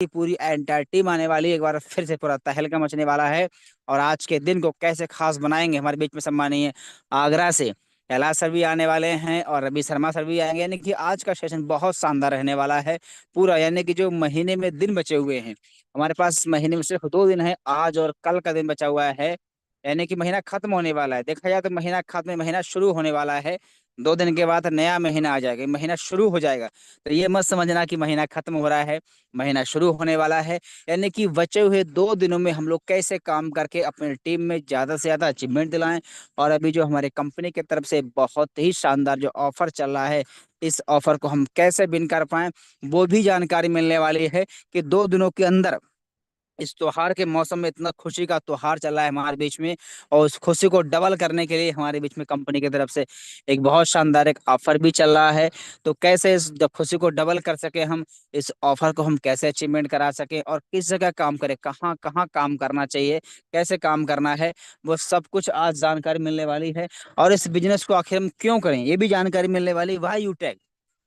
पूरी entire team आने वाली है। एक बार फिर से पूरा तहलका मचने वाला है। और आज के दिन को कैसे खास बनाएंगे, हमारे बीच में सम्मानीय आगरा से कैलाश सर भी आने वाले हैं और रवि शर्मा सर भी आएंगे। यानी कि आज का सेशन बहुत शानदार रहने वाला है पूरा। यानी कि जो महीने में दिन बचे हुए हैं, हमारे पास महीने में सिर्फ 2 दिन है, आज और कल का दिन बचा हुआ है। यानी कि महीना खत्म होने वाला है। देखा जाए तो महीना खत्म, महीना शुरू होने वाला है। 2 दिन के बाद नया महीना आ जाएगा, महीना शुरू हो जाएगा। तो ये मत समझना कि महीना खत्म हो रहा है, महीना शुरू होने वाला है। यानी कि बचे हुए 2 दिनों में हम लोग कैसे काम करके अपनी टीम में ज्यादा से ज्यादा अचीवमेंट दिलाएं। और अभी जो हमारे कंपनी की तरफ से बहुत ही शानदार जो ऑफर चल रहा है, इस ऑफर को हम कैसे विन कर पाए, वो भी जानकारी मिलने वाली है। कि 2 दिनों के अंदर इस त्योहार के मौसम में इतना खुशी का त्योहार चल रहा है हमारे बीच में, और उस खुशी को डबल करने के लिए हमारे बीच में कंपनी की तरफ से एक बहुत शानदार एक ऑफर भी चल रहा है। तो कैसे इस खुशी को डबल कर सके हम, इस ऑफर को हम कैसे अचीवमेंट करा सके और किस जगह काम करें, कहाँ कहाँ काम करना चाहिए, कैसे काम करना है, वो सब कुछ आज जानकारी मिलने वाली है। और इस बिजनेस को आखिर हम क्यों करें, ये भी जानकारी मिलने वाली। वाई यूटेक,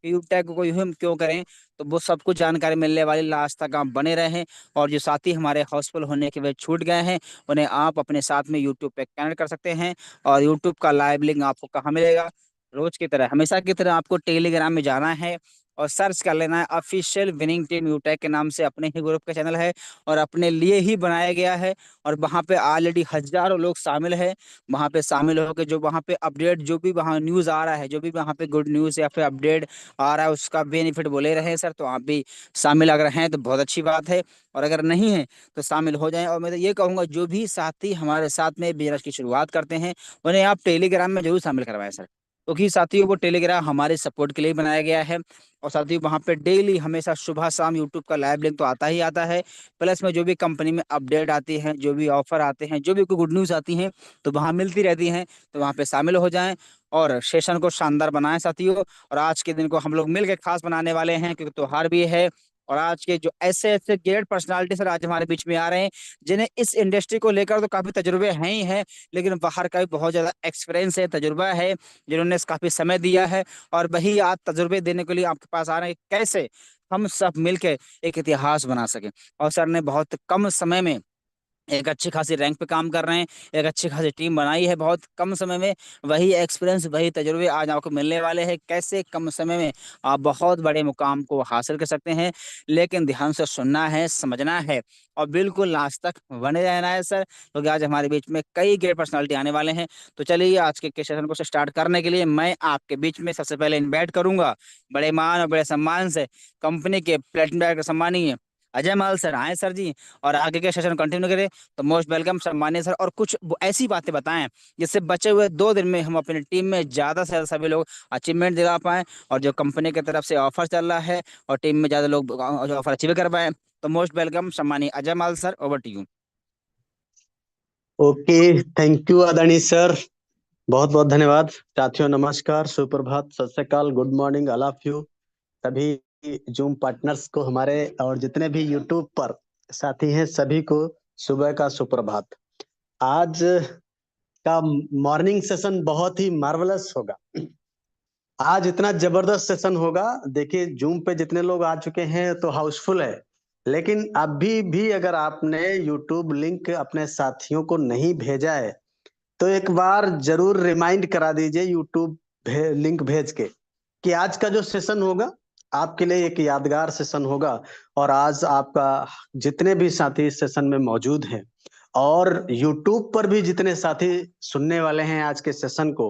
यूटेक को हम क्यों करें, तो वो सब कुछ जानकारी मिलने वाली। लास्ट तक आप बने रहें। और जो साथी हमारे हाउसफुल होने के वजह छूट गए हैं, उन्हें आप अपने साथ में यूट्यूब पे कनेक्ट कर सकते हैं। और यूट्यूब का लाइव लिंक आपको कहाँ मिलेगा, रोज की तरह हमेशा की तरह आपको टेलीग्राम में जाना है और सर्च कर लेना है ऑफिशियल विनिंग टीम यूटेक के नाम से। अपने ही ग्रुप का चैनल है और अपने लिए ही बनाया गया है। और वहाँ पे ऑलरेडी हजारों लोग शामिल है। वहाँ पे शामिल होकर जो वहाँ पे अपडेट, जो भी वहाँ न्यूज़ आ रहा है, जो भी वहाँ पे गुड न्यूज़ या फिर अपडेट आ रहा है, उसका बेनिफिट बोले रहे हैं सर। तो आप भी शामिल अगर हैं तो बहुत अच्छी बात है, और अगर नहीं है तो शामिल हो जाएं। और मैं तो ये कहूँगा जो भी साथी हमारे साथ में बिजनेस की शुरुआत करते हैं, उन्हें आप टेलीग्राम में जरूर शामिल करवाएं सर। क्योंकि साथियों वो टेलीग्राम हमारे सपोर्ट के लिए बनाया गया है। और साथियों वहाँ पे डेली हमेशा सुबह शाम यूट्यूब का लाइव लिंक तो आता ही आता है। प्लस में जो भी कंपनी में अपडेट आती है, जो भी ऑफर आते हैं, जो भी कोई गुड न्यूज़ आती हैं, तो वहाँ मिलती रहती हैं। तो वहाँ पे शामिल हो जाएं और सेशन को शानदार बनाएं साथियों। और आज के दिन को हम लोग मिलकर खास बनाने वाले हैं, क्योंकि त्योहार भी है। और आज के जो ऐसे ऐसे ग्रेट पर्सनालिटी सर आज हमारे बीच में आ रहे हैं, जिन्हें इस इंडस्ट्री को लेकर तो काफी तजुर्बे हैं ही हैं, लेकिन बाहर का भी बहुत ज्यादा एक्सपीरियंस है, तजुर्बा है, जिन्होंने काफी समय दिया है। और वही आज तजुर्बे देने के लिए आपके पास आ रहे हैं, कैसे हम सब मिलकर एक इतिहास बना सके। और सर ने बहुत कम समय में एक अच्छी खासी रैंक पे काम कर रहे हैं, एक अच्छी खासी टीम बनाई है बहुत कम समय में। वही एक्सपीरियंस, वही तजुर्बे आज आपको मिलने वाले हैं, कैसे कम समय में आप बहुत बड़े मुकाम को हासिल कर सकते हैं। लेकिन ध्यान से सुनना है, समझना है और बिल्कुल लास्ट तक बने रहना है सर, क्योंकि आज हमारे बीच में कई ग्रेट पर्सनालिटी आने वाले हैं। तो चलिए आज के सेशन को स्टार्ट करने के लिए मैं आपके बीच में सबसे पहले इन्वाइट करूंगा बड़े मान और बड़े सम्मान से कंपनी के प्लेटिनम डायरेक्टर सम्मानीय अजय माल सर। आए सर जी, और आगे के सेशन कंटिन्यू करें। तो मोस्ट वेलकम सम्मानिय सर, और कुछ ऐसी बातें बताएं जिससे बचे हुए 2 दिन में हम अपनी टीम में ज्यादा से ज्यादा सभी लोग अचीवमेंट दिला पाएं, और जो कंपनी की तरफ से ऑफर चल रहा है और टीम में ज्यादा लोग जो ऑफर अचीव कर पाए। तो मोस्ट वेलकम सम्मानिय Ajay Mal sir, over to you. Okay, thank you आदरणीय सर। बहुत बहुत धन्यवाद। साथियों नमस्कार, सुप्रभात, Sat Shri Akal, good morning, all of you सभी जूम पार्टनर्स को हमारे, और जितने भी यूट्यूब पर साथी हैं सभी को सुबह का सुप्रभात। आज का मॉर्निंग सेशन बहुत ही मार्वलस होगा। आज इतना जबरदस्त सेशन होगा। देखिए जूम पे जितने लोग आ चुके हैं तो हाउसफुल है, लेकिन अभी भी अगर आपने यूट्यूब लिंक अपने साथियों को नहीं भेजा है तो एक बार जरूर रिमाइंड करा दीजिए यूट्यूब लिंक भेज के, कि आज का जो सेशन होगा आपके लिए एक यादगार सेशन होगा। और आज आपका जितने भी साथी इस सेशन में मौजूद हैं और यूट्यूब पर भी जितने साथी सुनने वाले हैं आज के सेशन को,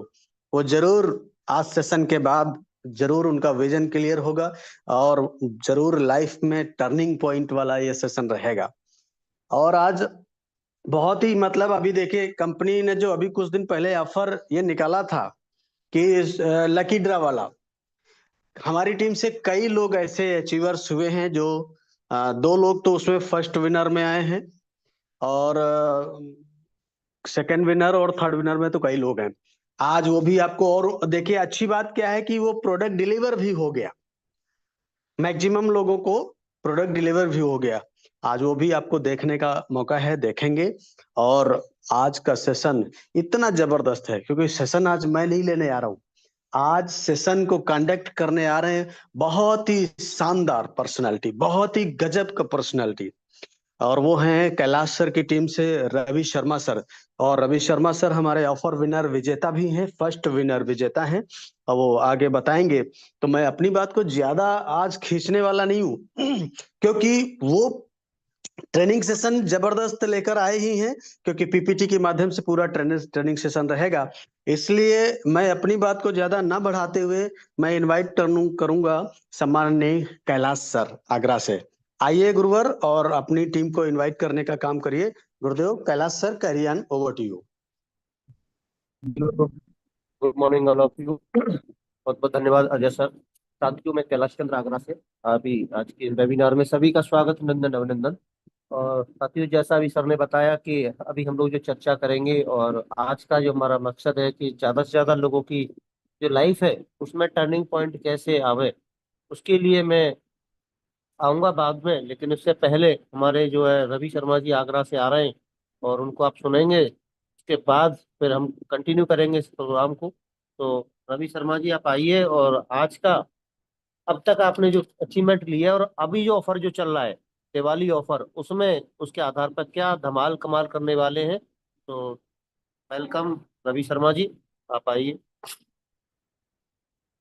वो जरूर आज सेशन के बाद जरूर उनका विजन क्लियर होगा और जरूर लाइफ में टर्निंग पॉइंट वाला ये सेशन रहेगा। और आज बहुत ही मतलब अभी देखिए कंपनी ने जो अभी कुछ दिन पहले ऑफर ये निकाला था कि लकी ड्रा वाला, हमारी टीम से कई लोग ऐसे अचीवर्स हुए हैं जो 2 लोग तो उसमें फर्स्ट विनर में आए हैं, और सेकंड विनर और थर्ड विनर में तो कई लोग हैं। आज वो भी आपको, और देखिए अच्छी बात क्या है कि वो प्रोडक्ट डिलीवर भी हो गया, मैक्सिमम लोगों को प्रोडक्ट डिलीवर भी हो गया। आज वो भी आपको देखने का मौका है, देखेंगे। और आज का सेशन इतना जबरदस्त है क्योंकि सेशन आज मैं नहीं लेने आ रहा हूँ, आज सेशन को कंडक्ट करने आ रहे हैं बहुत ही शानदार पर्सनालिटी, बहुत ही गजब का पर्सनालिटी। और वो हैं कैलाश सर की टीम से रवि शर्मा सर। और रवि शर्मा सर हमारे ऑफर विनर विजेता भी हैं, फर्स्ट विनर विजेता हैं। और वो आगे बताएंगे। तो मैं अपनी बात को ज्यादा आज खींचने वाला नहीं हूँ क्योंकि वो ट्रेनिंग सेशन जबरदस्त लेकर आए ही हैं, क्योंकि पीपीटी के माध्यम से पूरा ट्रेनिंग सेशन रहेगा। इसलिए मैं अपनी बात को ज्यादा ना बढ़ाते हुए मैं इनवाइट करूंगा सम्माननीय कैलाश सर आगरा से। आइए गुरुवर, और अपनी टीम को इनवाइट करने का काम करिए। Gurudev, Kailash sir, carry on, over to you. Good morning all of you. बहुत बहुत धन्यवाद अजय सर। साथियों, मैं कैलाश चंद्र आगरा से अभी आज के वेबिनार में सभी का स्वागत, नंदन अभिनंदन। और साथियों, जैसा अभी सर ने बताया कि अभी हम लोग जो चर्चा करेंगे और आज का जो हमारा मकसद है कि ज़्यादा से ज़्यादा लोगों की जो लाइफ है उसमें टर्निंग पॉइंट कैसे आवे, उसके लिए मैं आऊँगा बाद में। लेकिन उससे पहले हमारे जो है रवि शर्मा जी आगरा से आ रहे हैं और उनको आप सुनेंगे। उसके बाद फिर हम कंटिन्यू करेंगे इस प्रोग्राम को। तो रवि शर्मा जी, आप आइए और आज का अब तक आपने जो अचीवमेंट लिया है और अभी जो ऑफर जो चल रहा है, दिवाली ऑफर, उसमें उसके आधार पर क्या धमाल कमाल करने वाले हैं। तो वेलकम रवि शर्मा जी, आप आइए।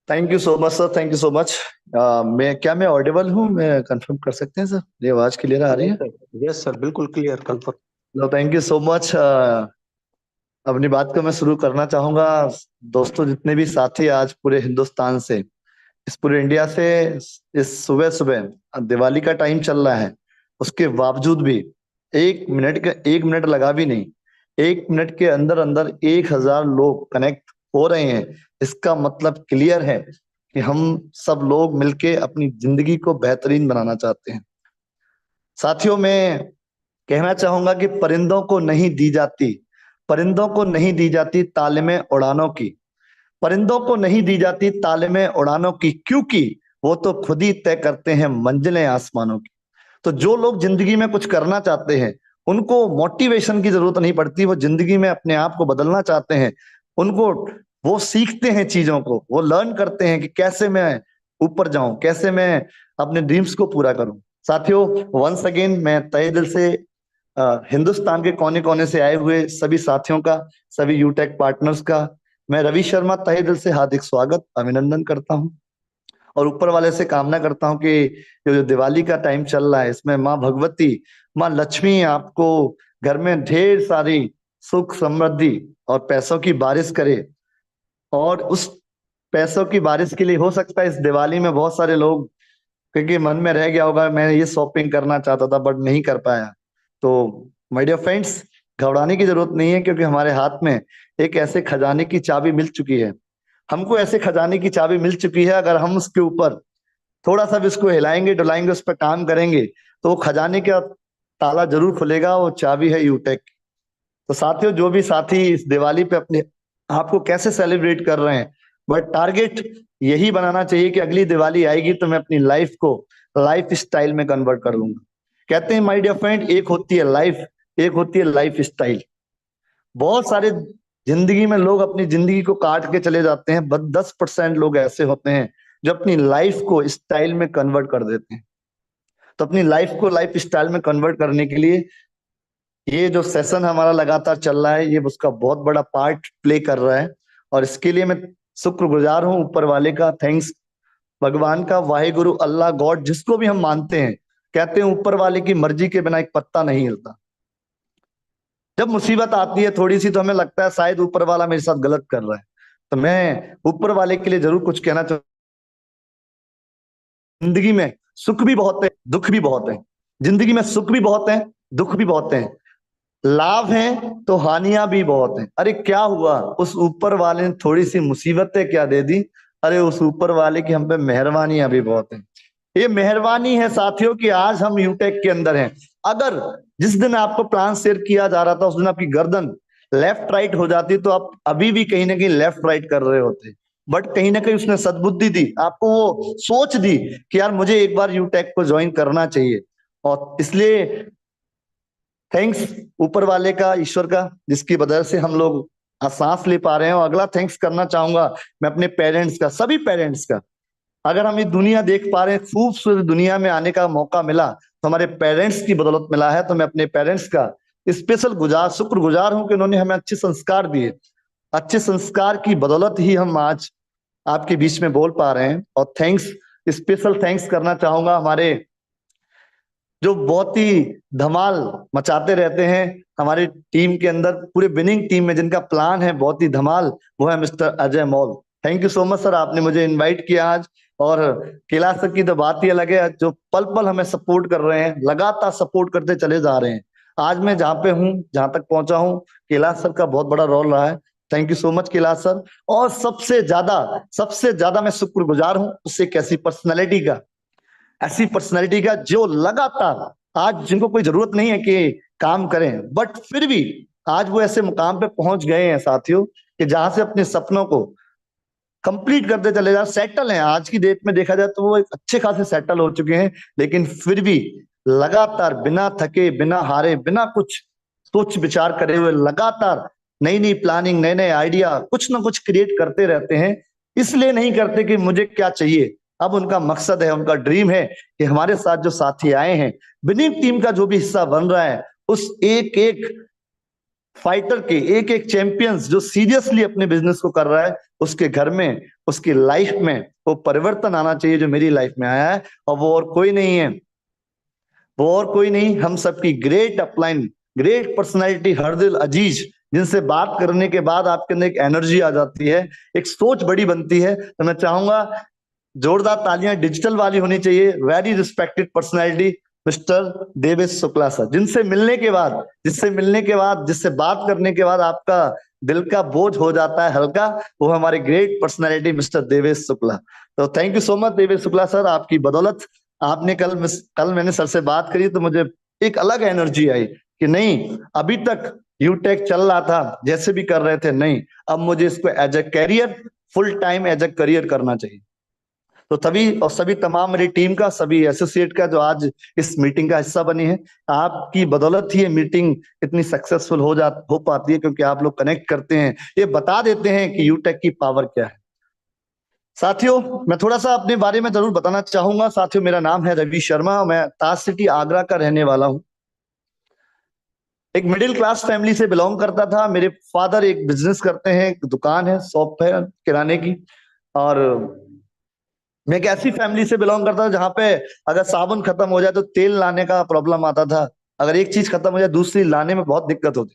Thank you so much sir, thank you so much. मैं ऑडिबल हूँ? मैं कंफर्म कर सकते हैं सर, ये आवाज क्लियर आ रही है? यस सर, बिल्कुल clear, confirm. Thank you so much. अपनी बात को मैं शुरू करना चाहूंगा। दोस्तों, जितने भी साथी आज पूरे हिंदुस्तान से, इस पूरे इंडिया से, इस सुबह सुबह दिवाली का टाइम चल रहा है, उसके बावजूद भी एक मिनट लगा भी नहीं, 1 मिनट के अंदर अंदर 1,000 लोग कनेक्ट हो रहे हैं। इसका मतलब क्लियर है कि हम सब लोग मिलके अपनी जिंदगी को बेहतरीन बनाना चाहते हैं। साथियों, मैं कहना चाहूंगा कि परिंदों को नहीं दी जाती तालीमें उड़ानों की। परिंदों को नहीं दी जाती तालीमें उड़ानों की, क्योंकि वो तो खुद ही तय करते हैं मंजिलें आसमानों की। तो जो लोग जिंदगी में कुछ करना चाहते हैं, उनको मोटिवेशन की जरूरत नहीं पड़ती। वो जिंदगी में अपने आप को बदलना चाहते हैं, उनको वो सीखते हैं चीजों को, वो लर्न करते हैं कि कैसे मैं ऊपर जाऊं, कैसे मैं अपने ड्रीम्स को पूरा करूं। साथियों, वंस अगेन मैं तहे दिल से हिंदुस्तान के कोने कोने से आए हुए सभी साथियों का, सभी यूटेक पार्टनर्स का मैं रवि शर्मा तहे दिल से हार्दिक स्वागत अभिनंदन करता हूं। और ऊपर वाले से कामना करता हूं कि ये जो दिवाली का टाइम चल रहा है, इसमें माँ भगवती, माँ लक्ष्मी आपको घर में ढेर सारी सुख समृद्धि और पैसों की बारिश करे। और उस पैसों की बारिश के लिए हो सकता है इस दिवाली में बहुत सारे लोग, क्योंकि मन में रह गया होगा मैं ये शॉपिंग करना चाहता था बट नहीं कर पाया। तो माय डियर फ्रेंड्स, घबराने की जरूरत नहीं है, क्योंकि हमारे हाथ में एक ऐसे खजाने की चाबी मिल चुकी है। हमको ऐसे खजाने की चाबी मिल चुकी है, अगर हम उसके ऊपर थोड़ा सा भी उसको हिलाएंगे डुलाएंगे, उस पर काम करेंगे, तो वो खजाने का ताला जरूर खुलेगा। वो चाबी है यूटेक। तो साथियों, जो भी साथी इस दिवाली पे अपने आप को कैसे सेलिब्रेट कर रहे हैं, बट टारगेट यही बनाना चाहिए कि अगली दिवाली आएगी तो मैं अपनी लाइफ को लाइफ स्टाइल में कन्वर्ट कर लूंगा। कहते हैं माय डियर फ्रेंड, एक होती है लाइफ, एक होती है लाइफ स्टाइल। बहुत सारे जिंदगी में लोग अपनी जिंदगी को काट के चले जाते हैं, बस 10% लोग ऐसे होते हैं जो अपनी लाइफ को स्टाइल में कन्वर्ट कर देते हैं। तो अपनी लाइफ को लाइफ स्टाइल में कन्वर्ट करने के लिए ये जो सेशन हमारा लगातार चल रहा है, ये उसका बहुत बड़ा पार्ट प्ले कर रहा है। और इसके लिए मैं शुक्रगुजार हूँ ऊपर वाले का, थैंक्स भगवान का, वाहेगुरु, अल्लाह, गॉड, जिसको भी हम मानते हैं। कहते हैं ऊपर वाले की मर्जी के बिना एक पत्ता नहीं हिलता। जब मुसीबत आती है थोड़ी सी, तो हमें लगता है शायद ऊपर वाला मेरे साथ गलत कर रहा है। तो मैं ऊपर वाले के लिए जरूर कुछ कहना चाहूँ। जिंदगी में सुख भी बहुत है, दुख भी बहुत है। जिंदगी में सुख भी बहुत है, दुख भी बहुत है, लाभ है तो हानियां भी बहुत हैं। अरे क्या हुआ, उस ऊपर वाले ने थोड़ी सी मुसीबतें क्या दे दी, अरे उस ऊपर वाले की हम पे मेहरबानियां भी बहुत हैं। ये मेहरबानी है साथियों कि आज हम यूटेक के अंदर हैं। अगर जिस दिन आपको प्लान शेयर किया जा रहा था उस दिन आपकी गर्दन लेफ्ट राइट हो जाती, तो आप अभी भी कहीं ना कहीं लेफ्ट राइट कर रहे होते। बट कहीं ना कहीं उसने सद्बुद्धि दी आपको, वो सोच दी कि यार मुझे एक बार यूटेक को ज्वाइन करना चाहिए। और इसलिए थैंक्स ऊपर वाले का, ईश्वर का, जिसकी वजह से हम लोग आज सांस ले पा रहे हैं। और अगला थैंक्स करना चाहूंगा मैं अपने पेरेंट्स का, सभी पेरेंट्स का। अगर हम ये दुनिया देख पा रहे हैं, खूबसूरत दुनिया में आने का मौका मिला तो हमारे पेरेंट्स की बदौलत मिला है। तो मैं अपने पेरेंट्स का स्पेशल शुक्रगुजार हूं कि उन्होंने हमें अच्छे संस्कार दिए। अच्छे संस्कार की बदौलत ही हम आज आपके बीच में बोल पा रहे हैं। और स्पेशल थैंक्स करना चाहूंगा हमारे जो बहुत ही धमाल मचाते रहते हैं हमारी टीम के अंदर, पूरे विनिंग टीम में जिनका प्लान है बहुत ही धमाल, वो है mister Ajay Maul. Thank you so much sir, आपने मुझे इनवाइट किया आज। और कैलाश सर की तो बात ही अलग है, जो पल पल हमें सपोर्ट कर रहे हैं, लगातार सपोर्ट करते चले जा रहे हैं। आज मैं जहाँ पे हूँ, जहां तक पहुंचा हूँ, कैलाश सर का बहुत बड़ा रोल रहा है। Thank you so much Kailash sir. और सबसे ज्यादा मैं शुक्रगुजार हूँ उस एक ऐसी पर्सनैलिटी का जो लगातार, आज जिनको कोई जरूरत नहीं है कि काम करें, बट फिर भी आज वो ऐसे मुकाम पे पहुंच गए हैं साथियों, कि जहां से अपने सपनों को कंप्लीट करते चले जाए, सेटल हैं। आज की डेट में देखा जाए तो वो एक अच्छे खासे सेटल हो चुके हैं, लेकिन फिर भी लगातार बिना थके, बिना हारे, बिना कुछ सोच विचार करे हुए लगातार नई नई प्लानिंग, नए नए आइडिया, कुछ ना कुछ क्रिएट करते रहते हैं। इसलिए नहीं करते कि मुझे क्या चाहिए, अब उनका मकसद है, उनका ड्रीम है कि हमारे साथ जो साथी आए हैं, विनिंग टीम का जो भी हिस्सा बन रहा है, उस एक एक फाइटर के, एक एक चैंपियंस जो सीरियसली अपने बिजनेस को कर रहा है, उसके घर में, उसकी लाइफ में वो परिवर्तन आना चाहिए जो मेरी लाइफ में आया है। और वो और कोई नहीं है, वो और कोई नहीं, हम सबकी ग्रेट अपलाइन, ग्रेट पर्सनैलिटी हरदिल अजीज, जिनसे बात करने के बाद आपके अंदर एक एनर्जी आ जाती है, एक सोच बड़ी बनती है। तो मैं चाहूंगा जोरदार तालियां डिजिटल वाली होनी चाहिए। Very respected personality mister Devesh Shukla sir, जिससे मिलने के बाद, जिससे बात करने के बाद आपका दिल का बोझ हो जाता है हल्का, वो हमारे great personality mister Devesh Shukla. तो thank you so much Devesh Shukla sir, आपकी बदौलत। आपने कल मैंने सर से बात करी तो मुझे एक अलग एनर्जी आई कि नहीं, अभी तक यूटेक चल रहा था, जैसे भी कर रहे थे, नहीं, अब मुझे इसको as a career, full time as a career करना चाहिए। तो तभी, और सभी तमाम मेरी टीम का, सभी एसोसिएट का जो आज इस मीटिंग का हिस्सा बनी है, आपकी बदौलत ही ये मीटिंग इतनी सक्सेसफुल हो पाती है, क्योंकि आप लोग कनेक्ट करते हैं, ये बता देते हैं कि यूटेक की पावर क्या है। साथियों, मैं थोड़ा सा अपने बारे में जरूर बताना चाहूंगा। साथियों, मेरा नाम है रवि शर्मा, मैं ताज सिटी आगरा का रहने वाला हूँ। एक मिडिल क्लास फैमिली से बिलोंग करता था। मेरे फादर एक बिजनेस करते हैं, एक दुकान है, शॉप है किराने की। और मैं एक ऐसी फैमिली से बिलोंग करता था जहां पे अगर साबुन खत्म हो जाए तो तेल लाने का प्रॉब्लम आता था, अगर एक चीज खत्म हो जाए दूसरी लाने में बहुत दिक्कत होती।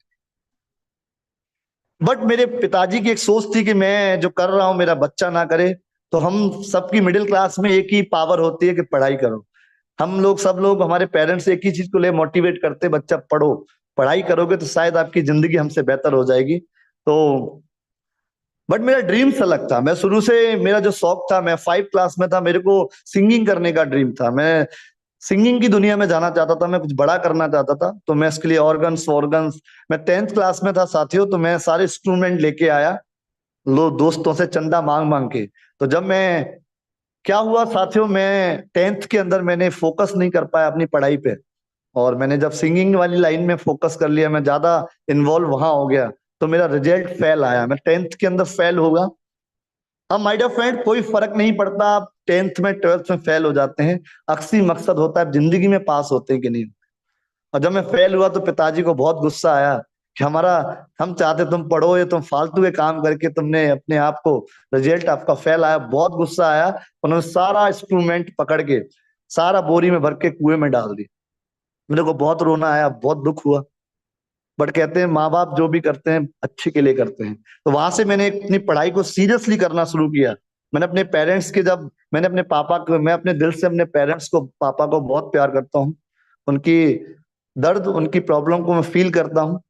बट मेरे पिताजी की एक सोच थी कि मैं जो कर रहा हूं मेरा बच्चा ना करे। तो हम सबकी मिडिल क्लास में एक ही पावर होती है कि पढ़ाई करो। हम लोग, सब लोग, हमारे पेरेंट्स एक ही चीज को ले मोटिवेट करते, बच्चा पढ़ो, पढ़ाई करोगे तो शायद आपकी जिंदगी हमसे बेहतर हो जाएगी। तो बट मेरा ड्रीम्स अलग था। मैं शुरू से, मेरा जो शौक था, मैं 5 क्लास में था, मेरे को सिंगिंग करने का ड्रीम था। मैं सिंगिंग की दुनिया में जाना चाहता था, मैं कुछ बड़ा करना चाहता था। तो मैं इसके लिए ऑर्गन्स, मैं 10th क्लास में था साथियों, तो मैं सारे इंस्ट्रूमेंट लेके आया, लो दोस्तों से चंदा मांग मांग के। तो जब मैं, क्या हुआ साथियों, मैं 10th के अंदर मैंने फोकस नहीं कर पाया अपनी पढ़ाई पे, और मैंने जब सिंगिंग वाली लाइन में फोकस कर लिया, मैं ज्यादा इन्वॉल्व वहां हो गया, तो मेरा रिजल्ट फेल आया, मैं 10th के अंदर फेल होगा। अब माय डियर फ्रेंड, कोई फर्क नहीं पड़ता आप 10th में 12th में फेल हो जाते हैं, अक्सर मकसद होता है जिंदगी में पास होते हैं कि नहीं। और जब मैं फेल हुआ तो पिताजी को बहुत गुस्सा आया कि हम चाहते तुम पढ़ो, ये तुम फालतू के काम करके तुमने अपने आप को, रिजल्ट आपका फेल आया। बहुत गुस्सा आया। उन्होंने सारा इंस्ट्रूमेंट पकड़ के सारा बोरी में भर के कुएं में डाल दिया। मेरे को बहुत रोना आया, बहुत दुख हुआ। बट कहते हैं माँ बाप जो भी करते हैं अच्छे के लिए करते हैं। तो वहां से मैंने अपनी पढ़ाई को सीरियसली करना शुरू किया। मैंने अपने पेरेंट्स के, जब मैंने अपने पापा को, मैं अपने दिल से अपने पेरेंट्स को, पापा को बहुत प्यार करता हूँ, उनकी दर्द, उनकी प्रॉब्लम को मैं फील करता हूँ।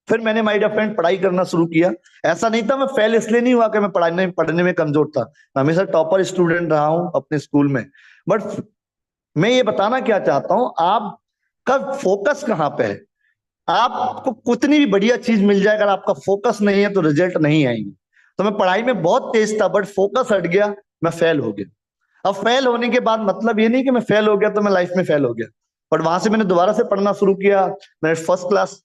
फिर मैंने माय डियर फ्रेंड पढ़ाई करना शुरू किया। ऐसा नहीं था, मैं फेल इसलिए नहीं हुआ कि मैं पढ़ने में कमजोर था, मैं हमेशा टॉपर स्टूडेंट रहा हूँ अपने स्कूल में। बट मैं ये बताना क्या चाहता हूँ, आपका फोकस कहाँ पे है। आपको कितनी भी बढ़िया चीज मिल जाए, अगर आपका फोकस नहीं है तो रिजल्ट नहीं आएंगे। तो मैं पढ़ाई में बहुत तेज था, बट फोकस हट गया, मैं फेल हो गया। अब फेल होने के बाद मतलब ये नहीं कि मैं फेल हो गया तो मैं लाइफ में फेल हो गया, बट वहां से मैंने दोबारा से पढ़ना शुरू किया। मैंने फर्स्ट क्लास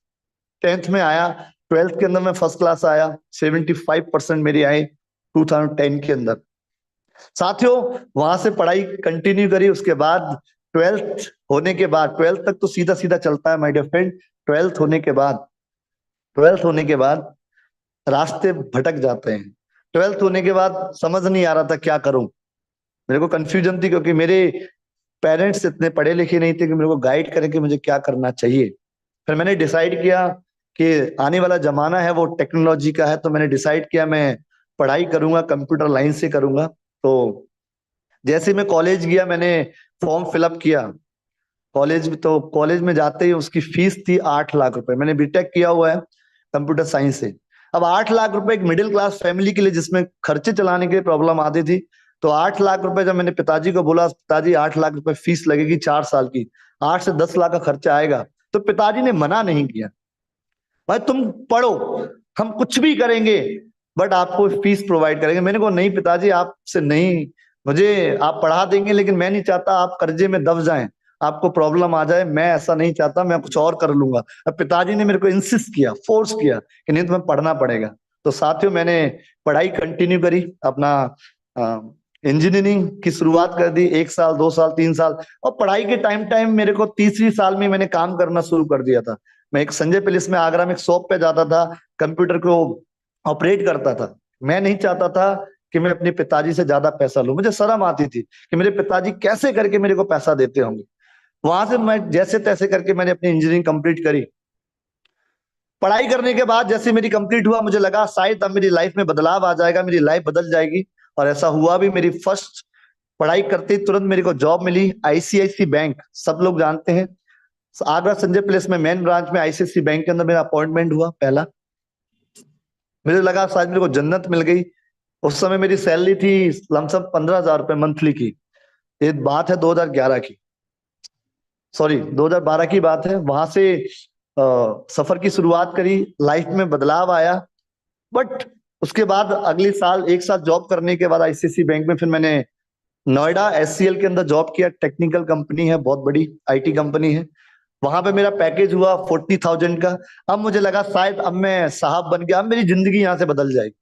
10th में आया, 12th के अंदर मैं फर्स्ट क्लास आया, 75% मेरी आई 2010 के अंदर। साथियों, वहां से पढ़ाई कंटिन्यू करी। उसके बाद 12th होने के बाद, 12th तक तो सीधा सीधा चलता है माय डियर फ्रेंड। 12th होने के बाद रास्ते भटक जाते हैं। 12th होने के बाद समझ नहीं आ रहा था क्या करूं। मेरे को कंफ्यूजन थी, क्योंकि मेरे पेरेंट्स इतने पढ़े लिखे नहीं थे कि मेरे को गाइड करें कि मुझे क्या करना चाहिए। फिर मैंने डिसाइड किया कि आने वाला जमाना है वो टेक्नोलॉजी का है, तो मैंने डिसाइड किया मैं पढ़ाई करूंगा, कंप्यूटर लाइन से करूंगा। तो जैसे मैं कॉलेज गया, मैंने फॉर्म फिलअप किया कॉलेज में। तो कॉलेज में जाते ही उसकी फीस थी 8 लाख रुपए। मैंने बीटेक किया हुआ है कंप्यूटर साइंस से। अब 8 लाख रुपए एक मिडिल क्लास फैमिली के लिए, जिसमें खर्चे चलाने के प्रॉब्लम आती थी, तो 8 लाख रुपए जब मैंने पिताजी को बोला, पिताजी 8 लाख रुपए फीस लगेगी 4 साल की, 8 से 10 लाख का खर्चा आएगा, तो पिताजी ने मना नहीं किया। भाई तुम पढ़ो, हम कुछ भी करेंगे, बट आपको फीस प्रोवाइड करेंगे। मैंने कहा नहीं पिताजी, आपसे नहीं, मुझे आप पढ़ा देंगे, लेकिन मैं नहीं चाहता आप कर्जे में दब जाएं, आपको प्रॉब्लम आ जाए। मैं ऐसा नहीं चाहता, मैं कुछ और कर लूंगा। अब पिताजी ने मेरे को इंसिस्ट किया, फोर्स किया कि नहीं तुम्हें पढ़ना पड़ेगा। तो साथियों, मैंने पढ़ाई कंटिन्यू करी, अपना इंजीनियरिंग की शुरुआत कर दी। 1 साल, 2 साल, 3 साल, और पढ़ाई के टाइम टाइम मेरे को तीसरी साल में मैंने काम करना शुरू कर दिया था। मैं एक संजय पैलेस में आगरा में एक शॉप पे जाता था, कंप्यूटर को ऑपरेट करता था। मैं नहीं चाहता था कि मैं अपने पिताजी से ज्यादा पैसा लूं। मुझे शर्म आती थी कि मेरे पिताजी कैसे करके मेरे को पैसा देते होंगे। वहां से मैं जैसे तैसे करके मैंने अपनी इंजीनियरिंग कंप्लीट करी। पढ़ाई करने के बाद जैसे मेरी कंप्लीट हुआ, मुझे लगा शायद अब मेरी लाइफ में बदलाव आ जाएगा, मेरी लाइफ बदल जाएगी, और ऐसा हुआ भी। मेरी फर्स्ट पढ़ाई करते ही तुरंत मेरे को जॉब मिली, आईसीआईसी बैंक, सब लोग जानते हैं, आगरा संजय पैलेस में मेन ब्रांच में आईसीआईसी बैंक के अंदर मेरा अपॉइंटमेंट हुआ पहला। मुझे लगा शायद मेरे को जन्नत मिल गई। उस समय मेरी सैलरी थी लमसम 15,000 रुपए मंथली की। ये बात है 2011 की, सॉरी 2012 की बात है। वहां से सफर की शुरुआत करी, लाइफ में बदलाव आया। बट उसके बाद अगले साल 1 साल जॉब करने के बाद आईसीआईसी बैंक में फिर मैंने नोएडा एचसीएल के अंदर जॉब किया। टेक्निकल कंपनी है, बहुत बड़ी आईटी कंपनी है। वहां पे मेरा पैकेज हुआ 40,000 का। अब मुझे लगा शायद अब मैं साहब बन गया, अब मेरी जिंदगी यहाँ से बदल जाएगी।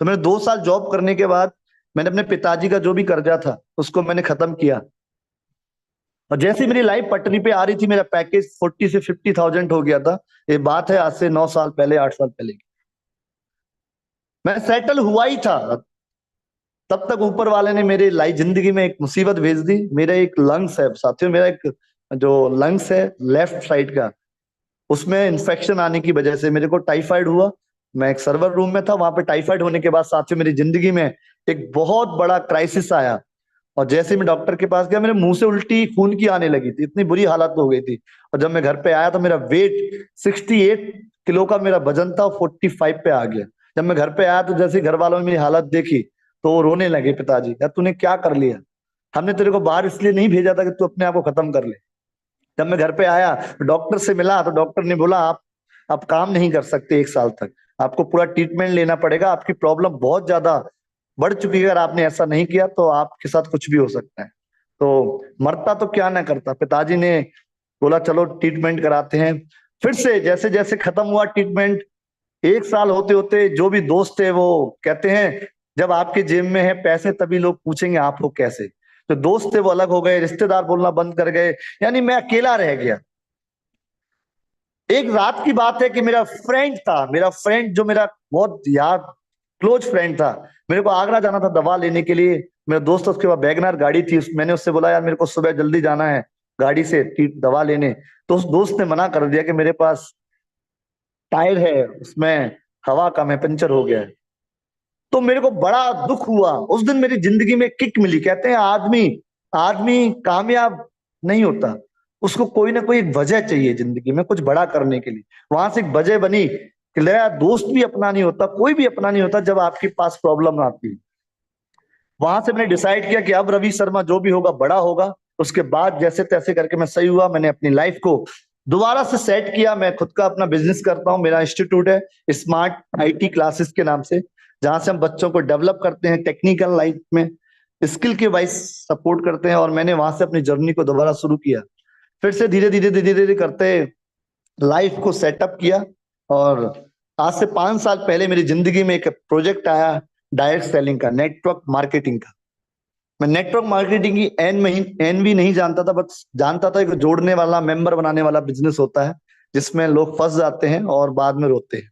तो मैंने 2 साल जॉब करने के बाद मैंने अपने पिताजी का जो भी कर्जा था उसको मैंने खत्म किया। और जैसे ही मेरी लाइफ पटरी पे आ रही थी, मेरा पैकेज 40 से 50,000 हो गया था। ये बात है आज से 9 साल पहले, 8 साल पहले की। मैं सेटल हुआ ही था, तब तक ऊपर वाले ने मेरे लाइफ जिंदगी में एक मुसीबत भेज दी। मेरा एक लंग्स है साथियों, मेरा एक जो लंग्स है लेफ्ट साइड का, उसमें इन्फेक्शन आने की वजह से मेरे को टाइफाइड हुआ। मैं एक सर्वर रूम में था, वहां पे टाइफाइड होने के बाद साथियों मेरी जिंदगी में एक बहुत बड़ा क्राइसिस आया। और जैसे ही मैं डॉक्टर के पास गया, मेरे मुंह से उल्टी खून की आने लगी थी, इतनी बुरी हालत हो गई थी। और जब मैं घर पे आया तो मेरा वेट 68 किलो का मेरा वजन था, 45 पे आ गया। जब मैं घर पे आया तो जैसे घर वालों ने मेरी हालत देखी तो वो रोने लगे, पिताजी यार तूने क्या कर लिया, हमने तेरे को बाहर इसलिए नहीं भेजा था कि तू अपने आप को खत्म कर ले। जब मैं घर पे आया, डॉक्टर से मिला, तो डॉक्टर ने बोला आप काम नहीं कर सकते 1 साल तक, आपको पूरा ट्रीटमेंट लेना पड़ेगा, आपकी प्रॉब्लम बहुत ज्यादा बढ़ चुकी है, अगर आपने ऐसा नहीं किया तो आपके साथ कुछ भी हो सकता है। तो मरता तो क्या ना करता। पिताजी ने बोला चलो ट्रीटमेंट कराते हैं। फिर से जैसे जैसे खत्म हुआ ट्रीटमेंट, 1 साल होते होते जो भी दोस्त थे वो कहते हैं जब आपके जेब में है पैसे तभी लोग पूछेंगे आप हो कैसे। तो दोस्त थे वो अलग हो गए, रिश्तेदार बोलना बंद कर गए, यानी मैं अकेला रह गया। एक रात की बात है कि मेरा फ्रेंड था, मेरा फ्रेंड जो मेरा बहुत यार क्लोज फ्रेंड था, मेरे को आगरा जाना था दवा लेने के लिए। मेरा दोस्त, उसके पास वैगनर गाड़ी थी, मैंने उससे बोला यार मेरे को सुबह जल्दी जाना है गाड़ी से दवा लेने। तो उस दोस्त ने मना कर दिया कि मेरे पास टायर है उसमें हवा कम है, पंचर हो गया है। तो मेरे को बड़ा दुख हुआ उस दिन, मेरी जिंदगी में किक मिली। कहते हैं आदमी आदमी कामयाब नहीं होता, उसको कोई ना कोई एक वजह चाहिए जिंदगी में कुछ बड़ा करने के लिए। वहां से एक वजह बनी कि मेरा दोस्त भी अपना नहीं होता, कोई भी अपना नहीं होता जब आपके पास प्रॉब्लम आती है। वहां से मैंने डिसाइड किया कि अब रवि शर्मा जो भी होगा बड़ा होगा। उसके बाद जैसे तैसे करके मैं सही हुआ, मैंने अपनी लाइफ को दोबारा से सेट किया। मैं खुद का अपना बिजनेस करता हूँ, मेरा इंस्टीट्यूट है स्मार्ट आईटी क्लासेस के नाम से, जहां से हम बच्चों को डेवलप करते हैं टेक्निकल लाइफ में, स्किल के वाइज सपोर्ट करते हैं। और मैंने वहां से अपनी जर्नी को दोबारा शुरू किया, फिर से धीरे धीरे धीरे धीरे करते लाइफ को सेटअप किया। और आज से 5 साल पहले मेरी जिंदगी में एक प्रोजेक्ट आया डायरेक्ट सेलिंग का, नेटवर्क मार्केटिंग का। मैं नेटवर्क मार्केटिंग की एन भी नहीं जानता था, बस जानता था कि जोड़ने वाला, मेंबर बनाने वाला बिजनेस होता है जिसमें लोग फंस जाते हैं और बाद में रोते हैं।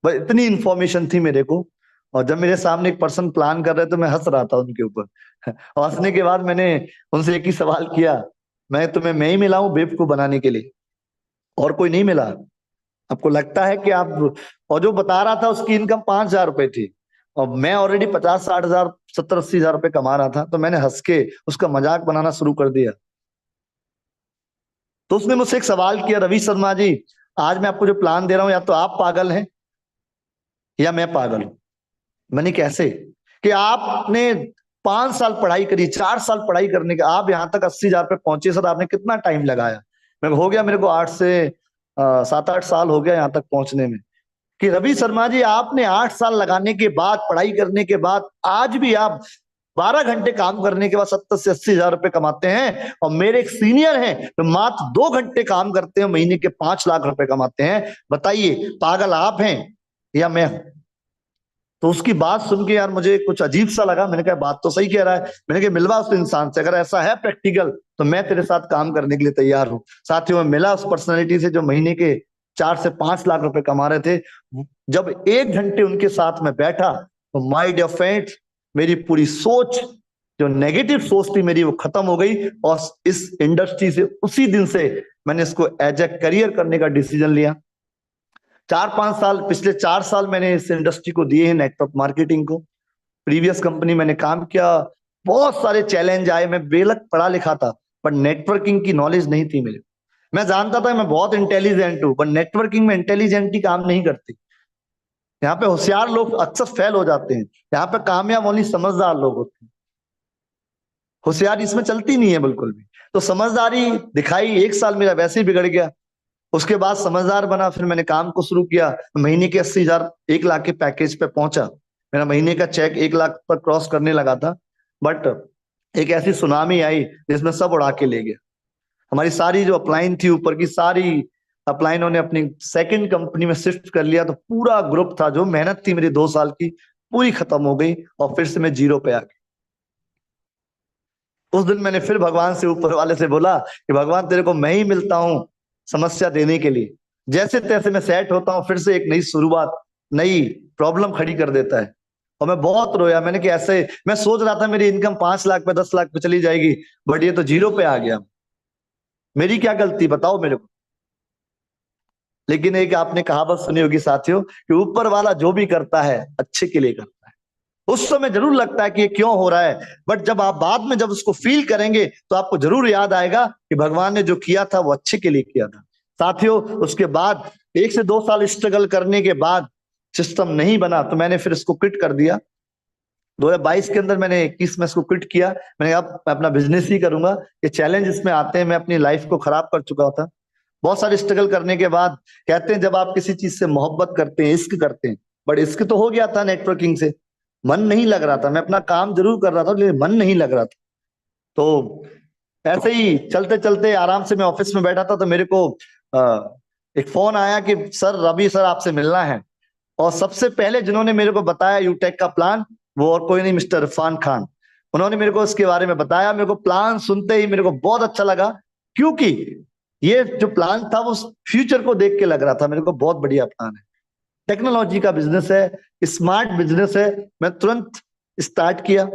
बस इतनी इंफॉर्मेशन थी मेरे को। और जब मेरे सामने एक पर्सन प्लान कर रहे तो मैं हंस रहा था उनके ऊपर। और हंसने के बाद मैंने उनसे एक ही सवाल किया, मैं ही मिला हूं बेवकूफ बनाने के लिए, और कोई नहीं मिला? आपको लगता है कि आप, और जो बता रहा था उसकी इनकम 5,000 रुपए थी और मैं ऑलरेडी 50-60 हजार 70-80 हजार रुपए कमा रहा था, तो मैंने हंस के उसका मजाक बनाना शुरू कर दिया। तो उसने मुझसे एक सवाल किया, रवि शर्मा जी, आज मैं आपको जो प्लान दे रहा हूं, या तो आप पागल हैं या मैं पागल हूं। मैंने कैसे? कि आपने 5 साल पढ़ाई करी, 4 साल पढ़ाई करने के आप यहाँ तक 80,000 पे पहुंचे सर, आपने कितना टाइम लगाया? हो गया मेरे को 8 से 7-8 साल हो गया यहाँ तक पहुंचने में। कि रवि शर्मा जी, आपने 8 साल लगाने के बाद, पढ़ाई करने के बाद, आज भी आप 12 घंटे काम करने के बाद 70 से 80 हजार रुपए कमाते हैं, और मेरे एक सीनियर हैं तो मात्र 2 घंटे काम करते हैं, महीने के 5 लाख रुपए कमाते हैं। बताइए, पागल आप हैं या मैं हूं? तो उसकी बात सुन के यार मुझे कुछ अजीब सा लगा। मैंने कहा बात तो सही कह रहा है। मैंने कहा मिलवा उस इंसान से, अगर ऐसा है प्रैक्टिकल तो मैं तेरे साथ काम करने के लिए तैयार हूं। साथियों, मैं मिला उस पर्सनैलिटी से जो महीने के 4 से 5 लाख रुपए कमा रहे थे। जब 1 घंटे उनके साथ में बैठा तो माय डियर फ्रेंड्स, मेरी पूरी सोच, जो नेगेटिव सोच थी मेरी, वो खत्म हो गई। और इस इंडस्ट्री से उसी दिन से मैंने इसको एज ए करियर करने का डिसीजन लिया। 4-5 साल, पिछले 4 साल मैंने इस इंडस्ट्री को दिए हैं, नेटवर्क मार्केटिंग को। प्रीवियस कंपनी मैंने काम किया, बहुत सारे चैलेंज आए, मैं बेलक पढ़ा लिखा था पर नेटवर्किंग की नॉलेज नहीं थी मेरे। मैं जानता था मैं बहुत इंटेलिजेंट हूं, पर नेटवर्किंग में इंटेलिजेंटी काम नहीं करती। यहाँ पे होशियार लोग अक्सर फेल हो जाते हैं, यहाँ पे कामयाब ओनली समझदार लोग होते हैं। होशियारी इसमें चलती नहीं है बिल्कुल भी। तो समझदारी दिखाई, 1 साल मेरा वैसे ही बिगड़ गया। उसके बाद समझदार बना, फिर मैंने काम को शुरू किया। महीने के 80,000, 1 लाख के पैकेज पे पहुंचा। मेरा महीने का चेक 1 लाख पर क्रॉस करने लगा था, बट एक ऐसी सुनामी आई जिसमें सब उड़ा के ले गया। हमारी सारी जो अपलाइन थी, ऊपर की सारी अपलाइनों ने अपनी सेकंड कंपनी में शिफ्ट कर लिया। तो पूरा ग्रुप था, जो मेहनत थी मेरी 2 साल की, पूरी खत्म हो गई और फिर से मैं जीरो पे आ गया। उस दिन मैंने फिर भगवान से, ऊपर वाले से बोला कि भगवान, तेरे को मैं ही मिलता हूं समस्या देने के लिए। जैसे तैसे मैं सेट होता हूँ, फिर से एक नई शुरुआत, नई प्रॉब्लम खड़ी कर देता है। और मैं बहुत रोया। मैंने कि ऐसे, मैं सोच रहा था मेरी इनकम 5 लाख पे, 10 लाख पे चली जाएगी, बट ये तो जीरो पे आ गया। मेरी क्या गलती, बताओ मेरे को। लेकिन एक आपने कहावत सुनी होगी साथियों, कि ऊपर वाला जो भी करता है अच्छे के लिए करता है। उस समय जरूर लगता है कि ये क्यों हो रहा है, बट जब आप बाद में जब उसको फील करेंगे तो आपको जरूर याद आएगा कि भगवान ने जो किया था वो अच्छे के लिए किया था। साथियों, उसके बाद 1 से 2 साल स्ट्रगल करने के बाद सिस्टम नहीं बना, तो मैंने फिर इसको क्विट कर दिया। 2022 के अंदर मैंने 21 में इसको क्विट किया। मैंने अब मैं अपना बिजनेस ही करूंगा। ये चैलेंज इसमें आते हैं, मैं अपनी लाइफ को खराब कर चुका था बहुत सारे स्ट्रगल करने के बाद। कहते हैं जब आप किसी चीज से मोहब्बत करते हैं, इश्क करते हैं, बट इश्क तो हो गया था नेटवर्किंग से, मन नहीं लग रहा था। मैं अपना काम जरूर कर रहा था लेकिन मन नहीं लग रहा था। तो ऐसे ही चलते चलते आराम से मैं ऑफिस में बैठा था, तो मेरे को एक फोन आया कि सर, रवि सर आपसे मिलना है। और सबसे पहले जिन्होंने मेरे को बताया यूटेक का प्लान, वो और कोई नहीं, मिस्टर इरफान खान। उन्होंने मेरे को इसके बारे में बताया। मेरे को प्लान सुनते ही मेरे को बहुत अच्छा लगा, क्योंकि ये जो प्लान था वो फ्यूचर को देख के लग रहा था मेरे को। बहुत बढ़िया प्लान है, टेक्नोलॉजी का बिजनेस है, स्मार्ट बिजनेस है। मैं तुरंत स्टार्ट किया,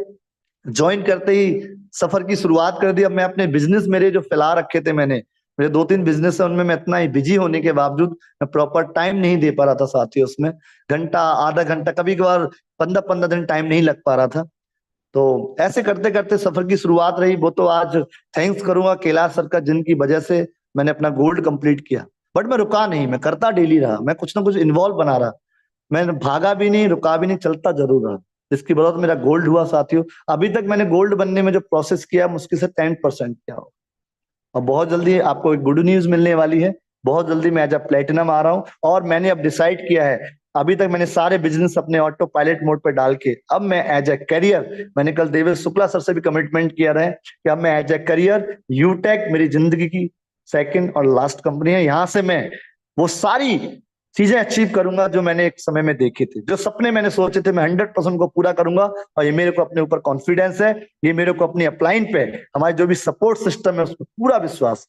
ज्वाइन करते ही सफर की शुरुआत कर दी। अब मैं अपने बिजनेस, मेरे जो फैला रखे थे मैंने, मेरे 2-3 बिजनेस है, उनमें मैं इतना ही बिजी होने के बावजूद मैं प्रॉपर टाइम नहीं दे पा रहा था साथियों। उसमें घंटा, आधा घंटा, कभी कभार 15-15 दिन टाइम नहीं लग पा रहा था। तो ऐसे करते करते सफर की शुरुआत रही। वो तो आज थैंक्स करूंगा कैलाश सर का, जिनकी वजह से मैंने अपना गोल्ड कंप्लीट किया। बट मैं रुका नहीं, मैं करता डेली रहा, मैं कुछ ना कुछ इन्वॉल्व बना रहा। मैं भागा भी नहीं, रुका भी नहीं, चलता जरूर रहा, जिसकी बदौलत मेरा गोल्ड हुआ साथियों। अभी तक मैंने गोल्ड बनने में जो प्रोसेस किया, मुश्किल से 10% किया हो। और बहुत जल्दी आपको एक गुड न्यूज मिलने वाली है। बहुत जल्दी मैं एज अ प्लेटिनम आ रहा हूं। और मैंने अब डिसाइड किया है, अभी तक मैंने सारे बिजनेस अपने ऑटो पायलट मोड पे डाल के, अब मैं एज ए करियर, मैंने कल देवेश शुक्ला सर से भी कमिटमेंट किया है कि अब मैं एज ए करियर, यूटेक मेरी जिंदगी की सेकंड और लास्ट कंपनी है। यहां से मैं वो सारी चीजें अचीव करूंगा जो मैंने एक समय में देखे थे, जो सपने मैंने सोचे थे, मैं 100% को पूरा करूंगा। और ये मेरे को अपने ऊपर कॉन्फिडेंस है, ये मेरे को अपनी अपलाइन पे, हमारे जो भी सपोर्ट सिस्टम है, उस पर पूरा विश्वास।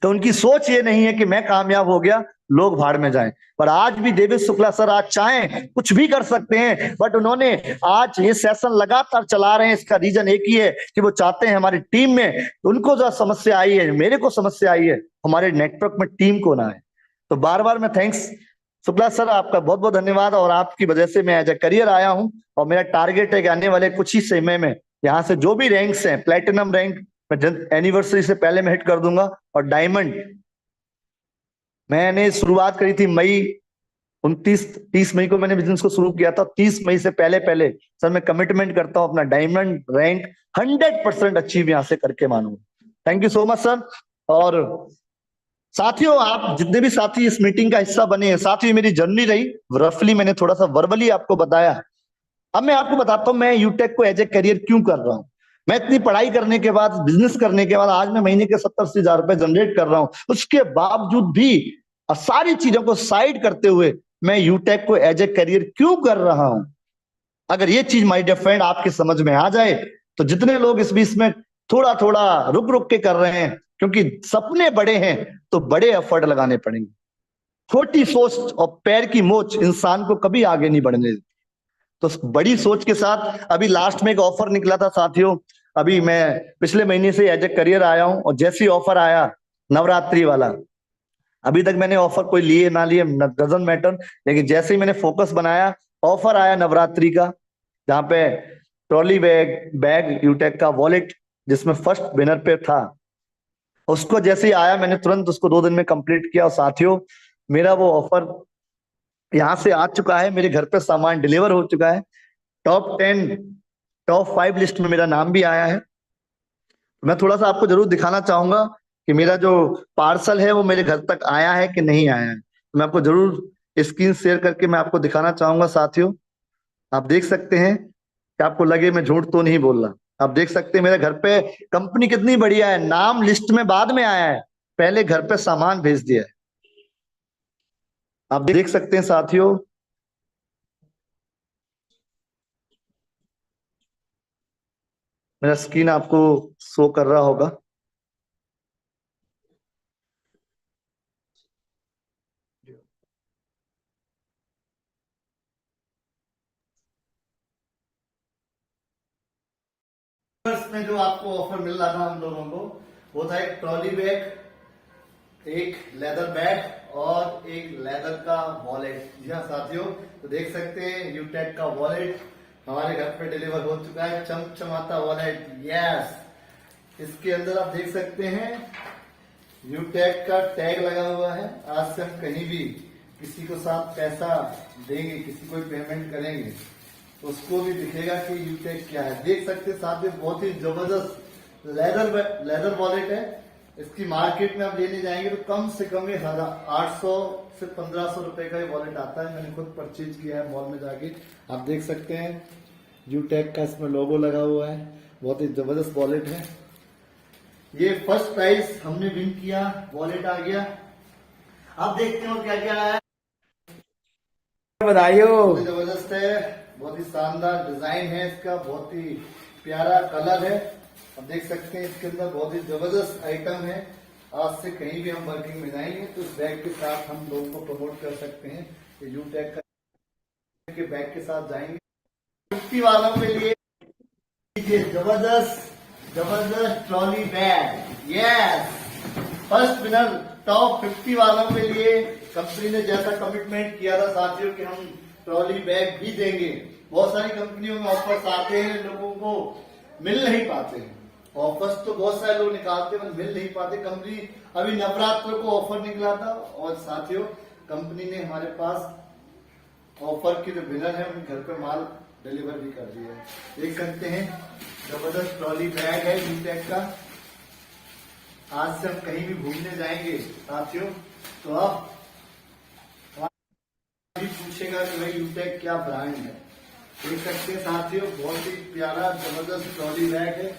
तो उनकी सोच ये नहीं है कि मैं कामयाब हो गया, लोग भाड़ में जाएं। पर आज भी देवेश शुक्ला सर आज चाहें कुछ भी कर सकते हैं, बट उन्होंने आज ये सेशन लगातार चला रहे हैं। इसका रीजन एक ही है कि वो चाहते हैं हमारी टीम में, उनको जो समस्या आई है, मेरे को समस्या आई है, हमारे नेटवर्क में टीम को ना आए। तो बार बार मैं थैंक्स शुक्ला सर, आपका बहुत बहुत धन्यवाद। और आपकी वजह से मैं एज ए करियर आया हूं, और मेरा टारगेट है कि आने वाले कुछ ही समय में यहाँ से जो भी रैंक्स हैं, प्लेटिनम रैंक एनिवर्सरी से पहले मैं हिट कर दूंगा, और डायमंड मैंने शुरुआत करी थी मई 30 मई को मैंने बिजनेस को शुरू किया था। 30 मई से पहले पहले सर मैं कमिटमेंट करता हूं अपना डायमंड रैंक 100% अचीव यहां से करके मानूंगा। Thank you so much sir. और साथियों, आप जितने भी साथी इस मीटिंग का हिस्सा बने हैं, साथियों मेरी जर्नी रही, रफली मैंने थोड़ा सा वर्बली आपको बताया। अब मैं आपको बताता हूं मैं यूटेक को एज ए करियर क्यों कर रहा हूं। मैं इतनी पढ़ाई करने के बाद, बिजनेस करने के बाद आज मैं महीने के 70-80 हजार रुपए जनरेट कर रहा हूं, उसके बावजूद भी सारी चीजों को साइड करते हुए मैं यूटेक को एज ए करियर क्यों कर रहा हूं। अगर ये चीज माय डियर फ्रेंड आपके समझ में आ जाए, तो जितने लोग इस बीच में थोड़ा थोड़ा रुक रुक के कर रहे हैं, क्योंकि सपने बड़े हैं तो बड़े एफर्ट लगाने पड़ेंगे। छोटी सोच और पैर की मोच इंसान को कभी आगे नहीं बढ़ने देती। तो बड़ी सोच के साथ अभी लास्ट में एक ऑफर निकला था साथियों, अभी मैं पिछले महीने से एज ए करियर आया हूं, और जैसे ही ऑफर आया नवरात्रि वाला, अभी तक मैंने ऑफर कोई लिए ना लिए डजंट मैटर, लेकिन जैसे ही मैंने फोकस बनाया, ऑफर आया नवरात्रि का, जहां पे ट्रॉली बैग यूटेक का वॉलेट जिसमें फर्स्ट विनर पे था, उसको जैसे ही आया मैंने तुरंत उसको 2 दिन में कंप्लीट किया। और साथियों मेरा वो ऑफर यहां से आ चुका है, मेरे घर पे सामान डिलीवर हो चुका है, टॉप 10 टॉप 5 लिस्ट में मेरा नाम भी आया है। मैं थोड़ा सा आपको जरूर दिखाना चाहूंगा कि मेरा जो पार्सल है वो मेरे घर तक आया है कि नहीं आया है। मैं आपको जरूर स्क्रीन शेयर करके मैं आपको दिखाना चाहूंगा साथियों। आप देख सकते हैं कि आपको लगे मैं झूठ तो नहीं बोल रहा। आप देख सकते हैं मेरे घर पे कंपनी कितनी बढ़िया है, नाम लिस्ट में बाद में आया है, पहले घर पे सामान भेज दिया है। आप देख सकते हैं साथियों, मेरा स्क्रीन आपको शो कर रहा होगा। में जो आपको ऑफर मिल रहा था हम लोगों को, वो था एक ट्रॉली बैग, एक लेदर बैग और एक लेदर का वॉलेट। जी हाँ साथियों, तो देख सकते हैं यूटेक का वॉलेट हमारे घर पे डिलीवर हो चुका है, चमचमाता वॉलेट। यस, इसके अंदर आप देख सकते हैं यूटेक का टैग लगा हुआ है। आज से हम कहीं भी किसी को साथ पैसा देंगे, किसी को पेमेंट करेंगे, तो उसको भी दिखेगा कि यूटेक क्या है। देख सकते हैं साथ में बहुत ही जबरदस्त लेदर वॉलेट है। इसकी मार्केट में आप लेने जाएंगे तो कम से कम 800 से 1500 रुपए का ये वॉलेट आता है। मैंने खुद परचेज किया है मॉल में जाके। आप देख सकते हैं यूटेक का इसमें लोगो लगा हुआ है, बहुत ही जबरदस्त वॉलेट है। ये फर्स्ट प्राइज हमने विन किया, वॉलेट आ गया। आप देखते हो क्या क्या है, बधाई हो। बहुत ही जबरदस्त है, बहुत ही शानदार डिजाइन है इसका, बहुत ही प्यारा कलर है। अब देख सकते हैं इसके अंदर बहुत ही जबरदस्त आइटम है। आज से कहीं भी हम वर्किंग में जाएंगे तो इस बैग के साथ हम लोगों को प्रमोट कर सकते हैं कि यूटेक के बैग के साथ जाएंगे। 50 वालों के लिए जबरदस्त जबरदस्त trolley bag. Yes, first winner top 50 वालों के लिए कंपनी ने जैसा कमिटमेंट किया था साथियों कि हम ट्रॉली बैग भी देंगे। बहुत सारी कंपनियों में ऑफर्स आते हैं, लोगों को मिल नहीं पाते हैं। ऑफर्स तो बहुत सारे लोग निकालते हैं, मिल नहीं पाते। कंपनी अभी नवरात्र को ऑफर निकला था, और साथियों कंपनी ने हमारे पास ऑफर के जो विनर है उनके घर पे माल डिलीवर भी कर दिया है। देख सकते हैं जबरदस्त ट्रॉली बैग है यूटेक का। आज से हम कहीं भी घूमने जाएंगे साथियों, तो आप पूछेगा कि भाई यूटेक क्या ब्रांड है। देख सकते हैं साथियों, बहुत ही प्यारा जबरदस्त ट्रॉली बैग है।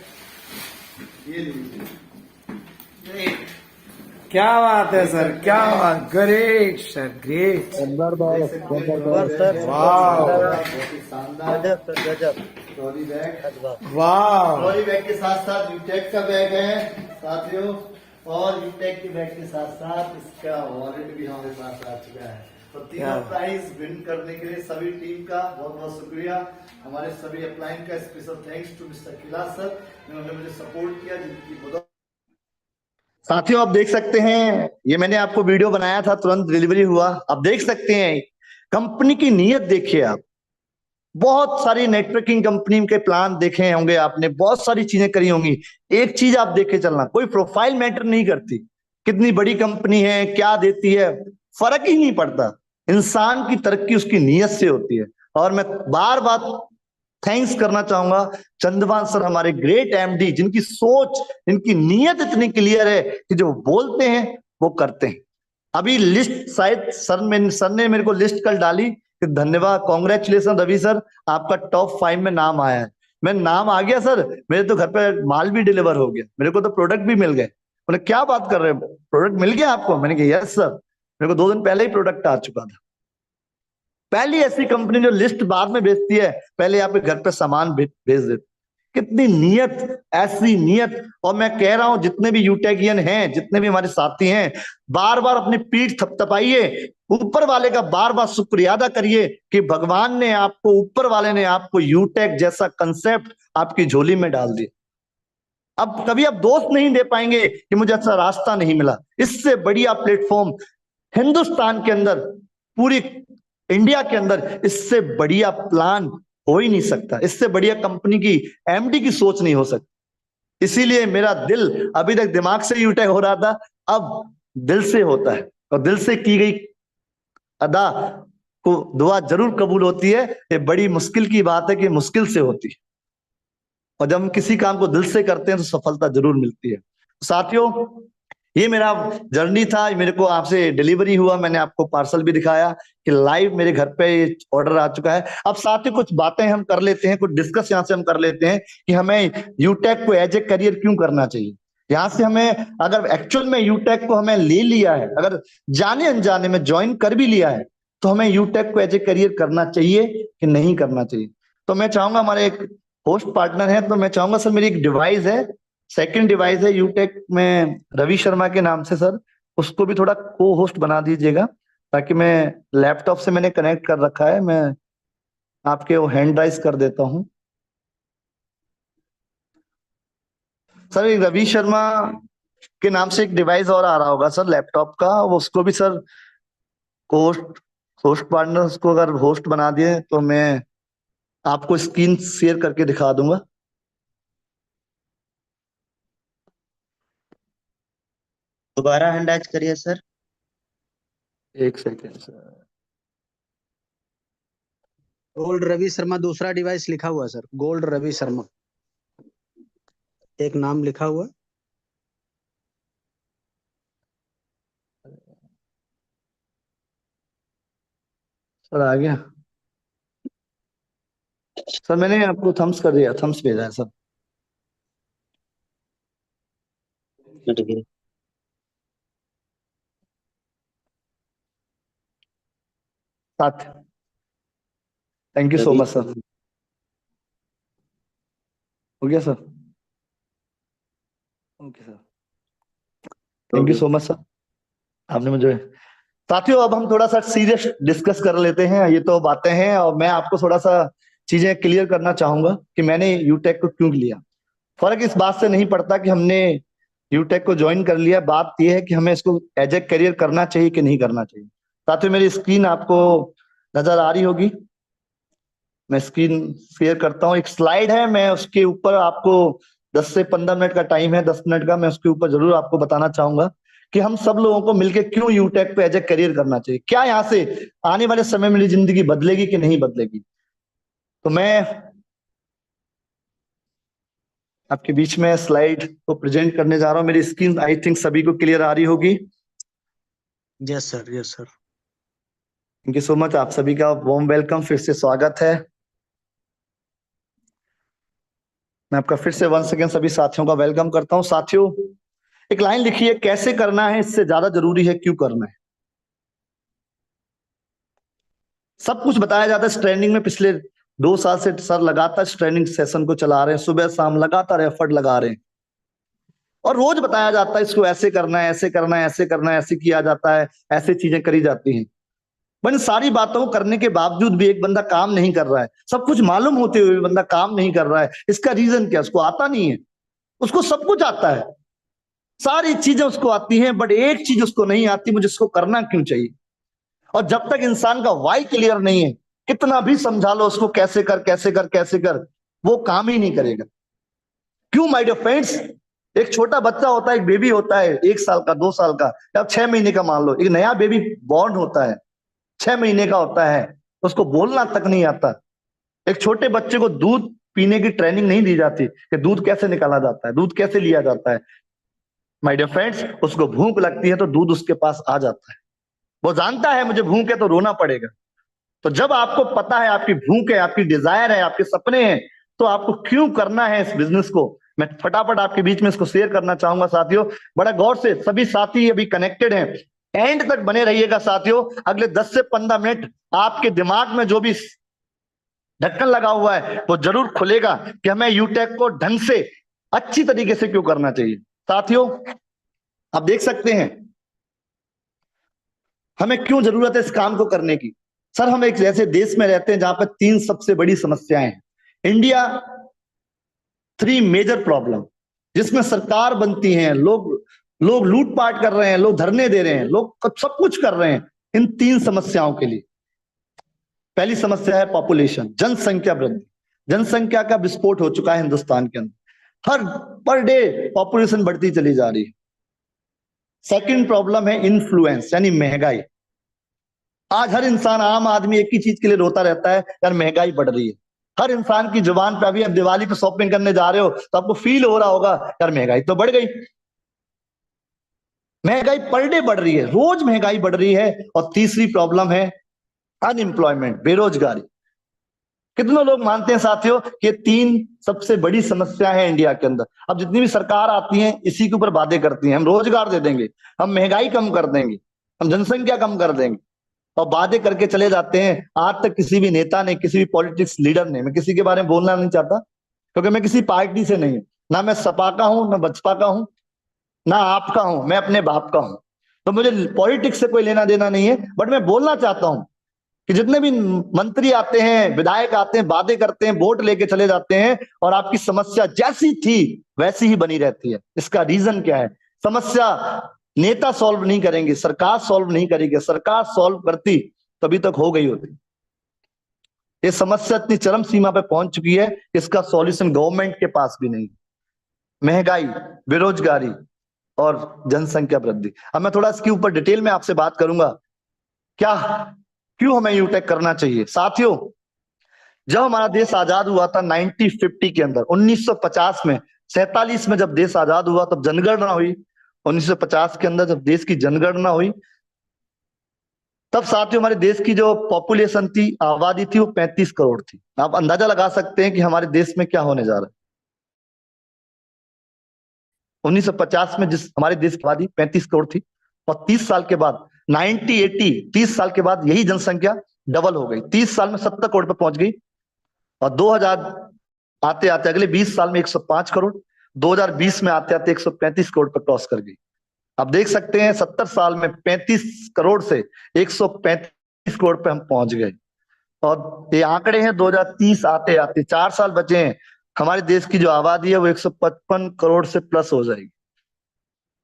ये लीजिए, क्या बात है सर, क्या बात, ग्रेट सर, ग्रेट। वाह वाह। ट्रॉली बैग के साथ साथ यूटेक का बैग है साथियों, और यूटेक के बैग के साथ साथ इसका वॉलेट भी हमारे पास आ चुका है। तो तीनों प्राइज विन करने के लिए सभी टीम का बहुत बहुत शुक्रिया। हमारे सभी अपलाइन का special thanks to mister Killa sir, जिन्होंने मुझे सपोर्ट किया, जिनकी बदौलत। साथियों आप देख सकते हैं, ये मैंने आपको वीडियो बनाया था, तुरंत डिलीवरी हुआ। आप देख सकते हैं कंपनी की नीयत देखिए आप। बहुत सारी नेटवर्किंग कंपनी के प्लान देखे होंगे आपने, बहुत सारी चीजें करी होंगी। एक चीज आप देख के चलना, कोई प्रोफाइल मैटर नहीं करती, कितनी बड़ी कंपनी है, क्या देती है, फर्क ही नहीं पड़ता। इंसान की तरक्की उसकी नीयत से होती है। और मैं बार बार थैंक्स करना चाहूंगा चंदवान सर, हमारे ग्रेट एमडी, जिनकी सोच, जिनकी नीयत इतनी क्लियर है कि जो बोलते हैं वो करते हैं। अभी लिस्ट शायद सर ने मेरे को लिस्ट कल डाली कि धन्यवाद, कॉन्ग्रेचुलेशन रवि सर, आपका टॉप 5 में नाम आया है। मैं नाम आ गया सर, मेरे तो घर पे माल भी डिलीवर हो गया, मेरे को तो प्रोडक्ट भी मिल गए। बोले क्या बात कर रहे हो, प्रोडक्ट मिल गया आपको? मैंने कहा यस सर, मेरे को 2 दिन पहले ही प्रोडक्ट आ चुका था। पहली ऐसी कंपनी जो लिस्ट बाद में भेजती है, पहले आपके घर पे सामान भेज देती। कितनी नियत, ऐसी नियत। और मैं कह रहा हूं जितने भी यूटेकियन हैं, जितने भी हमारे साथी हैं, बार बार अपनी पीठ थपथपाइए, ऊपर वाले का बार बार शुक्रिया अदा करिए कि भगवान ने आपको, ऊपर वाले ने आपको यूटेक जैसा कंसेप्ट आपकी झोली में डाल दिया। अब कभी आप दोस्त नहीं दे पाएंगे कि मुझे अच्छा रास्ता नहीं मिला। इससे बढ़िया प्लेटफॉर्म हिंदुस्तान के अंदर, पूरी इंडिया के अंदर, इससे बढ़िया प्लान हो ही नहीं सकता। इससे बढ़िया कंपनी की एमडी की सोच नहीं हो सकती। इसीलिए मेरा दिल, अभी तक दिमाग से यूटेक हो रहा था, अब दिल से होता है। और दिल से की गई अदा को दुआ जरूर कबूल होती है। ये बड़ी मुश्किल की बात है कि मुश्किल से होती है, और जब हम किसी काम को दिल से करते हैं तो सफलता जरूर मिलती है। साथियों ये मेरा जर्नी था, मेरे को आपसे डिलीवरी हुआ, मैंने आपको पार्सल भी दिखाया कि लाइव मेरे घर पे ऑर्डर आ चुका है। अब साथियों कुछ बातें हम कर लेते हैं, कुछ डिस्कस यहाँ से हम कर लेते हैं कि हमें यूटेक को एज ए करियर क्यों करना चाहिए। यहाँ से हमें, अगर एक्चुअल में यूटेक को हमें ले लिया है, अगर जाने अनजाने में ज्वाइन कर भी लिया है, तो हमें यूटेक को एज ए करियर करना चाहिए कि नहीं करना चाहिए। तो मैं चाहूंगा, हमारे एक होस्ट पार्टनर है, तो मैं चाहूंगा सर, मेरी एक डिवाइस है, सेकंड डिवाइस है यूटेक में रवि शर्मा के नाम से, सर उसको भी थोड़ा को होस्ट बना दीजिएगा, ताकि मैं लैपटॉप से मैंने कनेक्ट कर रखा है, मैं आपके वो हैंड राइज कर देता हूं। सर एक रवि शर्मा के नाम से एक डिवाइस और आ रहा होगा सर लैपटॉप का, उसको भी सर होस्ट होस्ट पार्टनर को अगर होस्ट बना दिए तो मैं आपको स्क्रीन शेयर करके दिखा दूंगा। दोबारा हैंड राइज करिए सर। एक second sir. Gold Ravi Sharma दूसरा डिवाइस लिखा हुआ सर, गोल्ड रवि शर्मा एक नाम लिखा हुआ। सर आ गया सर, मैंने आपको थम्स कर दिया, थम्स भेजा है सर। साथ, thank you so much sir. हो गया sir, okay sir, thank you so much sir, आपने मुझे। साथियों अब हम थोड़ा सा सीरियस डिस्कस कर लेते हैं, ये तो बातें हैं, और मैं आपको थोड़ा सा चीजें क्लियर करना चाहूंगा कि मैंने यूटेक को क्यों लिया। फर्क इस बात से नहीं पड़ता कि हमने यूटेक को ज्वाइन कर लिया, बात यह है कि हमें इसको एज ए करियर करना चाहिए कि नहीं करना चाहिए। साथियों मेरी स्क्रीन आपको नजर आ रही होगी, मैं स्क्रीन शेयर करता हूँ। एक स्लाइड है, मैं उसके ऊपर आपको 10 से 15 मिनट का टाइम है, 10 मिनट का, मैं उसके ऊपर जरूर आपको बताना चाहूंगा कि हम सब लोगों को मिलकर क्यों यूटेक पे एज ए करियर करना चाहिए। क्या यहाँ से आने वाले समय में मेरी जिंदगी बदलेगी कि नहीं बदलेगी। तो मैं आपके बीच में स्लाइड को प्रेजेंट करने जा रहा हूँ। मेरी स्क्रीन आई थिंक सभी को क्लियर आ रही होगी। Yes sir, yes sir. Thank you so much, आप सभी का वार्म वेलकम, फिर से स्वागत है। मैं आपका फिर से 1 सेकेंड सभी साथियों का वेलकम करता हूं। साथियों एक लाइन लिखी है, कैसे करना है इससे ज्यादा जरूरी है क्यों करना है। सब कुछ बताया जाता है ट्रेनिंग में। पिछले 2 साल से सर लगातार ट्रेनिंग सेशन को चला रहे हैं, सुबह शाम लगातार एफर्ट लगा रहे हैं, और रोज बताया जाता है इसको ऐसे करना है, ऐसे करना है, ऐसे करना है, ऐसे किया जाता है, ऐसे चीजें करी जाती हैं। पर इन सारी बातों को करने के बावजूद भी एक बंदा काम नहीं कर रहा है, सब कुछ मालूम होते हुए भी बंदा काम नहीं कर रहा है। इसका रीजन क्या? उसको आता नहीं है। उसको सब कुछ आता है, सारी चीजें उसको आती हैं, बट एक चीज उसको नहीं आती, मुझे इसको करना क्यों चाहिए। और जब तक इंसान का वाई क्लियर नहीं है, कितना भी समझा लो उसको कैसे कर कैसे कर कैसे कर, वो काम ही नहीं करेगा। क्यों माय डियर फ्रेंड्स? एक छोटा बच्चा होता है, एक बेबी होता है, 1 साल का, 2 साल का, या 6 महीने का, मान लो एक नया बेबी बॉर्न होता है, 6 महीने का होता है, उसको बोलना तक नहीं आता। एक छोटे बच्चे को दूध पीने की ट्रेनिंग नहीं दी जाती कि दूध कैसे निकाला जाता है, दूध कैसे लिया जाता है। माय डियर फ्रेंड्स, उसको भूख लगती है तो दूध उसके पास आ जाता है, वो जानता है मुझे भूख है तो रोना पड़ेगा। तो जब आपको पता है आपकी भूख है, आपकी डिजायर है, आपके सपने हैं, तो आपको क्यों करना है इस बिजनेस को। मैं फटाफट आपके बीच में इसको शेयर करना चाहूंगा साथियों, बड़ा गौर से। सभी साथी अभी कनेक्टेड हैं, एंड तक बने रहिएगा साथियों। अगले 10 से 15 मिनट आपके दिमाग में जो भी ढक्कन लगा हुआ है वो जरूर खुलेगा कि हमें यूटेक को ढंग से अच्छी तरीके से क्यों करना चाहिए। साथियों, आप देख सकते हैं हमें क्यों जरूरत है इस काम को करने की। सर, हम एक ऐसे देश में रहते हैं जहां पर 3 सबसे बड़ी समस्याएं हैं। इंडिया 3 मेजर प्रॉब्लम, जिसमें सरकार बनती है, लोग लूटपाट कर रहे हैं, लोग धरने दे रहे हैं, लोग सब कुछ कर रहे हैं इन 3 समस्याओं के लिए। पहली समस्या है पॉपुलेशन, जनसंख्या वृद्धि। जनसंख्या का विस्फोट हो चुका है हिंदुस्तान के अंदर, हर पर डे पॉपुलेशन बढ़ती चली जा रही है। सेकंड प्रॉब्लम है इन्फ्लुएंस, यानी महंगाई। आज हर इंसान, आम आदमी एक ही चीज के लिए रोता रहता है, यार महंगाई बढ़ रही है। हर इंसान की जुबान पे, अभी आप दिवाली पे शॉपिंग करने जा रहे हो तो आपको फील हो रहा होगा, यार महंगाई तो बढ़ गई। महंगाई पर डे बढ़ रही है, रोज महंगाई बढ़ रही है। और तीसरी प्रॉब्लम है अनएम्प्लॉयमेंट, बेरोजगारी। कितने लोग मानते हैं साथियों कि 3 सबसे बड़ी समस्या है इंडिया के अंदर। अब जितनी भी सरकार आती है इसी के ऊपर वादे करती है, हम रोजगार दे देंगे, हम महंगाई कम कर देंगे, हम जनसंख्या कम कर देंगे, और वादे करके चले जाते हैं। आज तक किसी भी नेता ने, किसी भी पॉलिटिक्स लीडर ने, मैं किसी के बारे में बोलना नहीं चाहता क्योंकि मैं किसी पार्टी से नहीं हूं, ना मैं सपा का हूं, ना बसपा का हूं, ना आपका हूं, मैं अपने बाप का हूं। तो मुझे पॉलिटिक्स से कोई लेना देना नहीं है, बट मैं बोलना चाहता हूं कि जितने भी मंत्री आते हैं, विधायक आते हैं, वादे करते हैं, वोट लेके चले जाते हैं, और आपकी समस्या जैसी थी वैसी ही बनी रहती है। इसका रीजन क्या है? समस्या नेता सॉल्व नहीं करेंगे, सरकार सॉल्व नहीं करेगी। सरकार सॉल्व करती तभी तक हो गई होती। ये समस्या इतनी चरम सीमा पे पहुंच चुकी है, इसका सॉल्यूशन गवर्नमेंट के पास भी नहीं। महंगाई, बेरोजगारी और जनसंख्या वृद्धि। अब मैं थोड़ा इसके ऊपर डिटेल में आपसे बात करूंगा, क्या क्यों हमें यूटेक करना चाहिए। साथियों, जब हमारा देश आजाद हुआ था 1950 के अंदर, 1950 में, 47 में जब देश आजाद हुआ तब जनगणना हुई। 1950 के अंदर जब देश की जनगणना हुई तब साथियों हमारे देश की जो पॉपुलेशन थी, आबादी थी, वो 35 करोड़ थी। आप अंदाजा लगा सकते हैं कि हमारे देश में क्या होने जा रहा है। 1950 में जिस हमारे देश की आबादी 35 करोड़ थी, और 30 साल के बाद 30 साल के बाद यही जनसंख्या डबल हो गई, 30 साल में 70 करोड़ पे पहुंच गई। और 2000 आते आते अगले 20 साल में 105 करोड़, 2020 में आते आते 135 करोड़ पर क्रॉस कर गई। आप देख सकते हैं 70 साल में 35 करोड़ से 135 करोड़ पे हम पहुंच गए। और ये आंकड़े हैं 2030 आते आते, 4 साल बचे हैं, हमारे देश की जो आबादी है वो 155 करोड़ से प्लस हो जाएगी।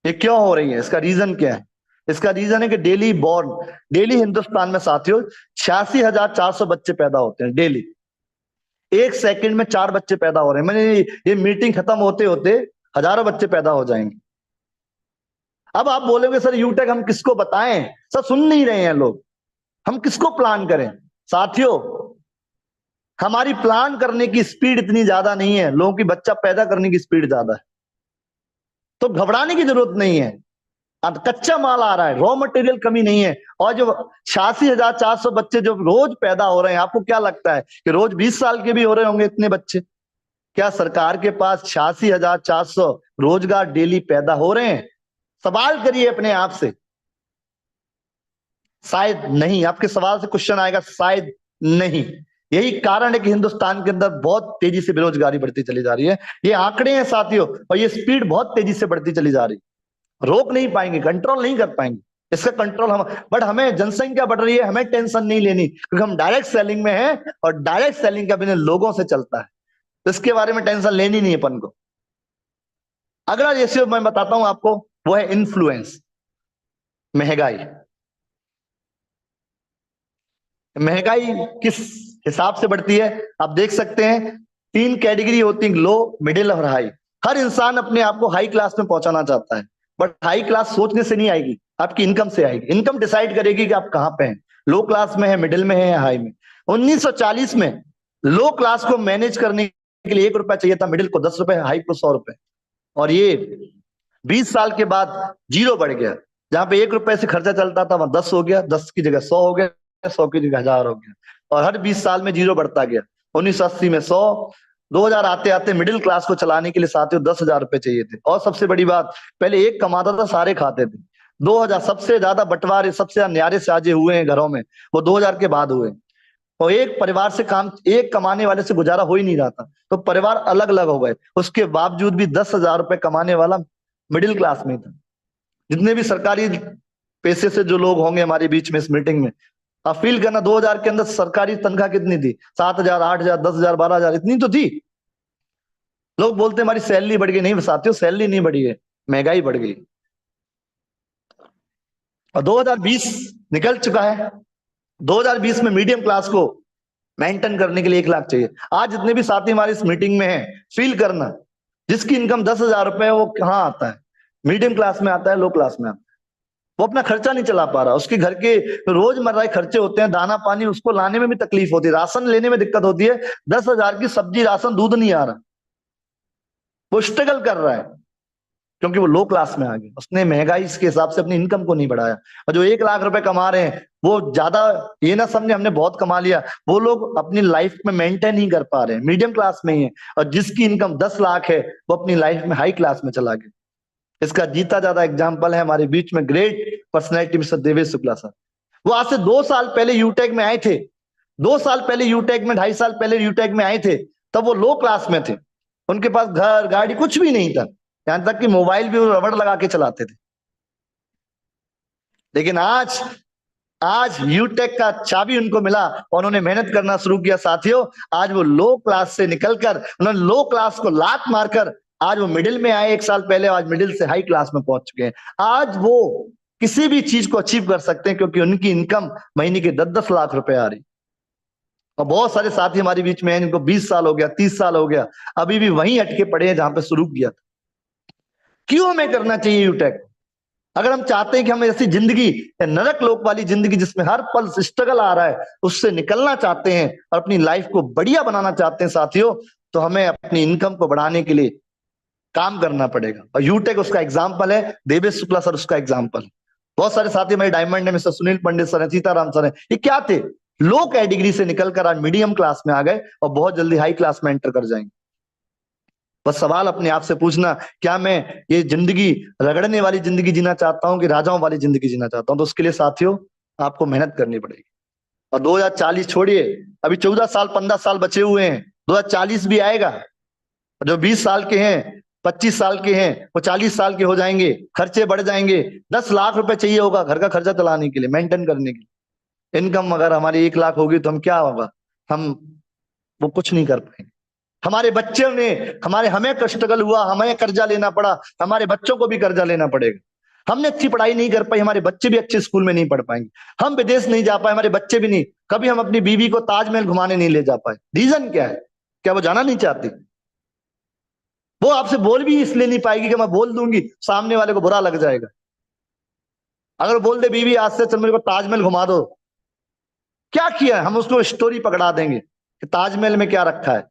ये क्यों हो रही है? इसका रीजन क्या है? इसका रीजन है कि डेली हिंदुस्तान में साथियों 86,400 बच्चे पैदा होते हैं डेली। 1 सेकंड में 4 बच्चे पैदा हो रहे हैं। मैंने ये मीटिंग खत्म होते होते हजारों बच्चे पैदा हो जाएंगे। अब आप बोलोगे सर यूटेक हम किसको बताएं? सर सुन नहीं रहे हैं लोग, हम किसको प्लान करें? साथियों, हमारी प्लान करने की स्पीड इतनी ज्यादा नहीं है, लोगों की बच्चा पैदा करने की स्पीड ज्यादा है। तो घबराने की जरूरत नहीं है, कच्चा माल आ रहा है, रॉ मटेरियल कमी नहीं है। और जो 86,400 बच्चे जो रोज पैदा हो रहे हैं, आपको क्या लगता है कि रोज 20 साल के भी हो रहे होंगे इतने बच्चे? क्या सरकार के पास 86,400 रोजगार डेली पैदा हो रहे हैं? सवाल करिए अपने आप से, शायद नहीं। आपके सवाल से क्वेश्चन आएगा, शायद नहीं। यही कारण है कि हिंदुस्तान के अंदर बहुत तेजी से बेरोजगारी बढ़ती चली जा रही है। ये आंकड़े हैं साथियों, और ये स्पीड बहुत तेजी से बढ़ती चली जा रही है। रोक नहीं पाएंगे, कंट्रोल नहीं कर पाएंगे इसका कंट्रोल हम। बट हमें जनसंख्या बढ़ रही है, हमें टेंशन नहीं लेनी, क्योंकि हम डायरेक्ट सेलिंग में हैं, और डायरेक्ट सेलिंग का बिना लोगों से चलता है, तो इसके बारे में टेंशन लेनी नहीं है अपन को। अगला रेशियो मैं बताता हूं आपको, वो है इन्फ्लुएंस, महंगाई। महंगाई किस हिसाब से बढ़ती है आप देख सकते हैं। 3 कैटेगरी होती है, लो, मिडिल और हाई। हर इंसान अपने आप को हाई क्लास में पहुंचाना चाहता है, बट हाई क्लास सोचने से नहीं आएगी, आपकी इनकम से आएगी। इनकम डिसाइड करेगी कि आप कहां पे हैं, लो क्लास में है, मिडिल में है या हाई में। 1940 में लो क्लास को मैनेज करने के लिए 1 रुपया चाहिए था, मिडिल को 10 रुपए, हाई को 100 रुपए। और ये 20 साल के बाद जीरो बढ़ गया। जहां पे 1 रुपए से खर्चा चलता था, वहां 10 हो गया, 10 की जगह 100 हो गया, 100 की जगह 1000 हो गया, और हर 20 साल में जीरो बढ़ता गया। 1980 में 100, 2000 आते आते मिडिल क्लास को चलाने के लिए साथियों 10,000 रुपए चाहिए थे। और सबसे बड़ी बात, पहले एक कमाता था, सारे खाते थे। 2000 सबसे ज्यादा बंटवारे, सबसे ज्यादा न्यारे साजे हुए हैं घरों में, वो 2000 के बाद हुए। और एक परिवार से काम, एक कमाने वाले से गुजारा हो ही नहीं रहा था, तो परिवार अलग अलग हो गए। उसके बावजूद भी 10,000 रुपए कमाने वाला मिडिल क्लास में था। जितने भी सरकारी पैसे से जो लोग होंगे हमारे बीच में इस मीटिंग में, आप फील करना, 2000 के अंदर सरकारी तनख्वाह कितनी थी? 7,000, 8,000, 10,000, 12,000, इतनी तो थी। लोग बोलते हमारी सैलरी बढ़ गई, नहीं साथियों, सैलरी नहीं बढ़ी है, महंगाई बढ़ गई। और 2020 निकल चुका है। 2020 में मीडियम क्लास को मेंटेन करने के लिए 1 लाख चाहिए। आज जितने भी साथी हमारे इस मीटिंग में हैं, फील करना, जिसकी इनकम 10,000 रुपए है, वो कहाँ आता है? मीडियम क्लास में आता है, लो क्लास में आता है। वो अपना खर्चा नहीं चला पा रहा, उसके घर के रोजमर्रा के खर्चे होते हैं, दाना पानी, उसको लाने में भी तकलीफ होती है, राशन लेने में दिक्कत होती है। 10,000 की सब्जी, राशन, दूध नहीं आ रहा, वो स्ट्रगल कर रहा है, क्योंकि वो लो क्लास में आ गया। उसने महंगाई के हिसाब से अपनी इनकम को नहीं बढ़ाया। और जो 1 लाख रुपए कमा रहे हैं, वो ज्यादा ये ना समझे हमने बहुत कमा लिया, वो लोग अपनी लाइफ में मेंटेन नहीं कर पा रहे हैं, मीडियम क्लास में ही है। और जिसकी इनकम 10 लाख है, वो अपनी लाइफ में हाई क्लास में चला गया। इसका जीता ज्यादा एग्जाम्पल है हमारे बीच में great personality mister Devesh Shukla sir. वो आज से 2 साल पहले यूटेक में आए थे, 2 साल पहले यूटेक में, 2.5 साल पहले यूटेक में आए थे, तब वो लो क्लास में थे। उनके पास घर गाड़ी कुछ भी नहीं था, यहां तक कि मोबाइल भी वो रबड़ लगा के चलाते थे। लेकिन आज यूटेक का चाबी उनको मिला और उन्होंने मेहनत करना शुरू किया साथियों। आज वो लो क्लास से निकलकर, उन्होंने लो क्लास को लात मारकर आज वो मिडिल में आए 1 साल पहले, आज मिडिल से हाई क्लास में पहुंच चुके हैं। आज वो किसी भी चीज को अचीव कर सकते हैं, क्योंकि उनकी इनकम महीने की 10-10 लाख रुपए आ रही। और बहुत सारे साथी हमारे बीच में हैं जिनको 20 साल हो गया, 30 साल हो गया, अभी भी वहीं अटके पड़े हैं जहां पे शुरू किया था। क्यों हमें करना चाहिए यूटेक? अगर हम चाहते हैं कि हम ऐसी जिंदगी, नरक लोक वाली जिंदगी जिसमें हर पल स्ट्रगल आ रहा है, उससे निकलना चाहते हैं और अपनी लाइफ को बढ़िया बनाना चाहते हैं साथियों, तो हमें अपनी इनकम को बढ़ाने के लिए काम करना पड़ेगा। और यूटेक उसका एग्जाम्पल है, देवेश शुक्ला सर उसका एग्जाम्पल। बहुत सारे साथी हमारे डायमंड है, मिस्टर सुनील पंडित सर है, सीताराम सर है, ये क्या थे? लो कैटेगरी से निकलकर आज मीडियम क्लास में आ गए और बहुत जल्दी हाई क्लास में एंटर कर जाएंगे। बस सवाल अपने आप से पूछना, क्या मैं ये जिंदगी, रगड़ने वाली जिंदगी जीना चाहता हूं कि राजाओं वाली जिंदगी जीना चाहता हूं? तो उसके लिए साथियों आपको मेहनत करनी पड़ेगी। और 2040 छोड़िए, अभी 14 साल 15 साल बचे हुए हैं, 2040 भी आएगा। जो 20 साल के हैं, 25 साल के हैं, वो 40 साल के हो जाएंगे, खर्चे बढ़ जाएंगे। 10 लाख रुपए चाहिए होगा घर का खर्चा चलाने के लिए, मेंटेन करने के लिए। इनकम अगर हमारी 1 लाख होगी तो हम क्या होगा, हम वो कुछ नहीं कर पाएंगे। हमारे बच्चों ने, हमें स्ट्रगल हुआ, हमें कर्जा लेना पड़ा, हमारे बच्चों को भी कर्जा लेना पड़ेगा। हमने अच्छी पढ़ाई नहीं कर पाई, हमारे बच्चे भी अच्छे स्कूल में नहीं पढ़ पाएंगे। हम विदेश नहीं जा पाए, हमारे बच्चे भी नहीं। कभी हम अपनी बीवी को ताजमहल घुमाने नहीं ले जा पाए। रीजन क्या है? क्या वो जाना नहीं चाहती? वो आपसे बोल भी इसलिए नहीं पाएगी कि मैं बोल दूंगी सामने वाले को बुरा लग जाएगा। अगर बोल दे बीवी आज से चल मेरे को ताजमहल घुमा दो, क्या किया? हम उसको स्टोरी पकड़ा देंगे कि ताजमहल में क्या रखा है।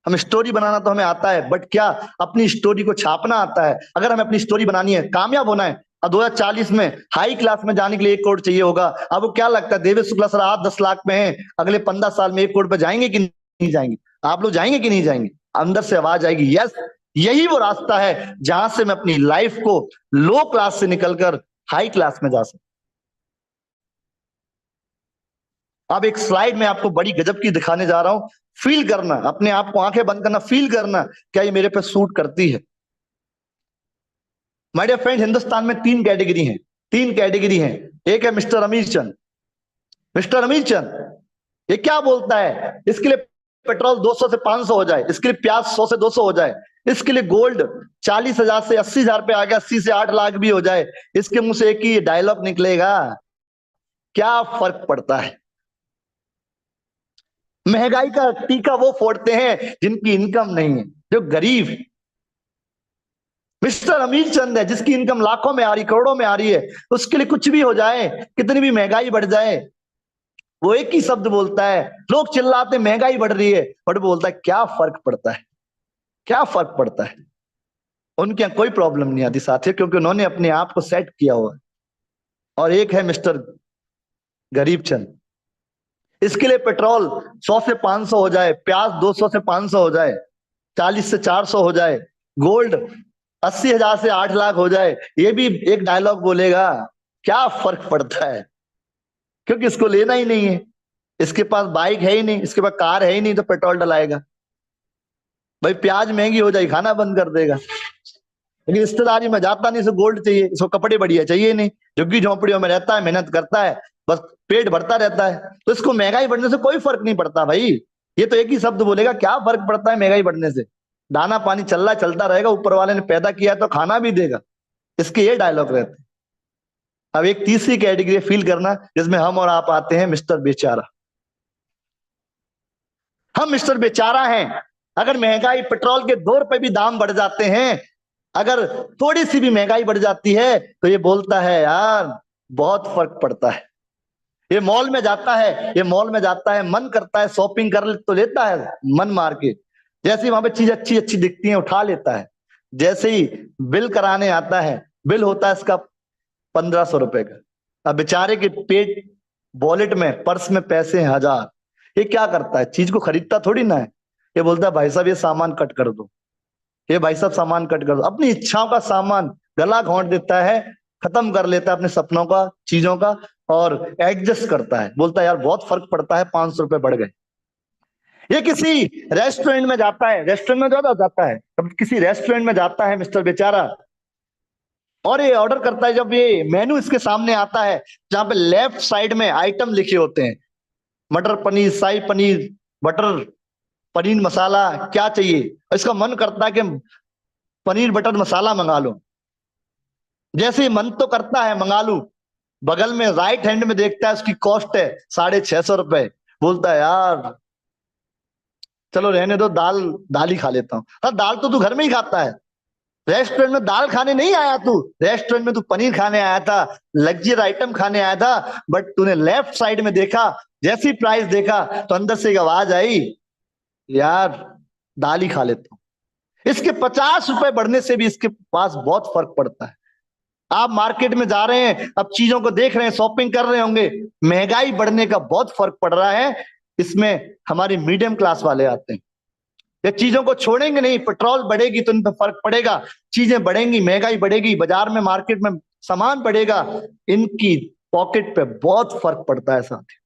हम स्टोरी बनाना तो हमें आता है, बट क्या अपनी स्टोरी को छापना आता है? अगर हमें अपनी स्टोरी बनानी है, कामयाब होना है, और 2040 में हाई क्लास में जाने के लिए 1 करोड़ चाहिए होगा। अब वो क्या लगता है, देवेश शुक्ला सर आप 10 लाख में हैं, अगले 15 साल में 1 करोड़ पे जाएंगे कि नहीं जाएंगे? आप लोग जाएंगे कि नहीं जाएंगे? अंदर से आवाज आएगी, यस यही वो रास्ता है जहां से मैं अपनी लाइफ को लो क्लास से निकलकर हाई क्लास में जा सकूं। अब एक स्लाइड में आपको बड़ी गजब की दिखाने जा रहा हूं, फील करना, अपने आप को आंखें बंद करना, फील करना क्या ये मेरे पे सूट करती है। माय डियर फ्रेंड, हिंदुस्तान में तीन कैटेगरी हैं। एक है मिस्टर अमीर चंद। मिस्टर अमीर चंद ये क्या बोलता है, इसके लिए पेट्रोल 200 से 500 हो जाए, इसके लिए प्याज 100 से 200 हो जाए, इसके लिए गोल्ड 40,000 से 80,000 पे आ गया, 80 से 8 लाख भी हो जाए, इसके मुंह से एक ही डायलॉग निकलेगा, क्या फर्क पड़ता है। महंगाई का टीका वो फोड़ते हैं जिनकी इनकम नहीं है, जो गरीब है। मिस्टर अमीर चंद है जिसकी इनकम लाखों में आ रही, करोड़ों में आ रही है, उसके लिए कुछ भी हो जाए, कितनी भी महंगाई बढ़ जाए, वो एक ही शब्द बोलता है। लोग चिल्लाते महंगाई बढ़ रही है, बट बोलता है क्या फर्क पड़ता है, क्या फर्क पड़ता है। उनके यहाँ कोई प्रॉब्लम नहीं आती साथियों, क्योंकि उन्होंने अपने आप को सेट किया हुआ है। और एक है मिस्टर गरीब चंद, इसके लिए पेट्रोल 100 से 500 हो जाए, प्याज 200 से 500 हो जाए, 40 से 400 हो जाए, गोल्ड 80,000 से 8 लाख हो जाए, ये भी एक डायलॉग बोलेगा, क्या फर्क पड़ता है, क्योंकि इसको लेना ही नहीं है, इसके पास बाइक है ही नहीं, इसके पास कार है ही नहीं, तो पेट्रोल डलाएगा। भाई प्याज महंगी हो जाए, खाना बंद कर देगा। लेकिन रिश्तेदारी में जाता नहीं, इसको गोल्ड चाहिए, इसको कपड़े बढ़िया चाहिए नहीं, झुग्गी झोंपड़ियों में रहता है, मेहनत करता है, बस पेट भरता रहता है, तो इसको महंगाई बढ़ने से कोई फर्क नहीं पड़ता। भाई ये तो एक ही शब्द बोलेगा, क्या फर्क पड़ता है महंगाई बढ़ने से, दाना पानी चल रहा चलता रहेगा, ऊपर वाले ने पैदा किया है तो खाना भी देगा। इसके ये डायलॉग रहते हैं। अब एक तीसरी कैटेगरी फील करना, जिसमें हम और आप आते हैं, मिस्टर बेचारा। हम मिस्टर बेचारा हैं। अगर महंगाई, पेट्रोल के 2 रुपए भी दाम बढ़ जाते हैं, अगर थोड़ी सी भी महंगाई बढ़ जाती है, तो ये बोलता है यार बहुत फर्क पड़ता है। ये मॉल में जाता है, मन करता है शॉपिंग कर तो लेता है मन मार के, जैसे ही वहां पे चीज अच्छी अच्छी दिखती है उठा लेता है। जैसे ही बिल कराने आता है, बिल होता है इसका 1500 रुपए का। अब बेचारे के पेट, वॉलेट में, पर्स में पैसे हैं 1000। ये क्या करता है, चीज को खरीदता थोड़ी ना है, ये बोलता है भाई साहब ये सामान कट कर दो, ये भाई साहब सामान कट कर दो। अपनी इच्छाओं का सामान गला घोंट देता है, खत्म कर लेता है अपने सपनों का, चीजों का, और एडजस्ट करता है, बोलता है यार बहुत फर्क पड़ता है, 500 रुपए बढ़ गए। ये किसी रेस्टोरेंट में जाता है, रेस्टोरेंट में ज्यादा जाता है, तब किसी रेस्टोरेंट में जाता है मिस्टर बेचारा, और ये ऑर्डर करता है। जब ये मेनू इसके सामने आता है, जहां पे लेफ्ट साइड में आइटम लिखे होते हैं, मटर पनीर, शाही पनीर, बटर पनीर मसाला, क्या चाहिए, इसका मन करता है कि पनीर बटर मसाला मंगा लो। जैसे ही मन तो करता है मंगा लूं, बगल में राइट हैंड में देखता है उसकी कॉस्ट है 650 रुपए, बोलता है यार चलो रहने दो, दाल ही खा लेता हूं। हाँ दाल तो तू घर में ही खाता है, रेस्टोरेंट में दाल खाने नहीं आया तू, रेस्टोरेंट में तू पनीर खाने आया था, लग्जरी आइटम खाने आया था, बट तूने लेफ्ट साइड में देखा, जैसी प्राइस देखा तो अंदर से एक आवाज आई, यार दाल ही खा लेता हूं। इसके 50 रुपए बढ़ने से भी इसके पास बहुत फर्क पड़ता है। आप मार्केट में जा रहे हैं, अब चीजों को देख रहे हैं, शॉपिंग कर रहे होंगे, महंगाई बढ़ने का बहुत फर्क पड़ रहा है। इसमें हमारे मीडियम क्लास वाले आते हैं, ये चीजों को छोड़ेंगे नहीं, पेट्रोल बढ़ेगी तो इन पर फर्क पड़ेगा, चीजें बढ़ेंगी, महंगाई बढ़ेगी, बाजार में, मार्केट में सामान बढ़ेगा, इनकी पॉकेट पे बहुत फर्क पड़ता है साथी।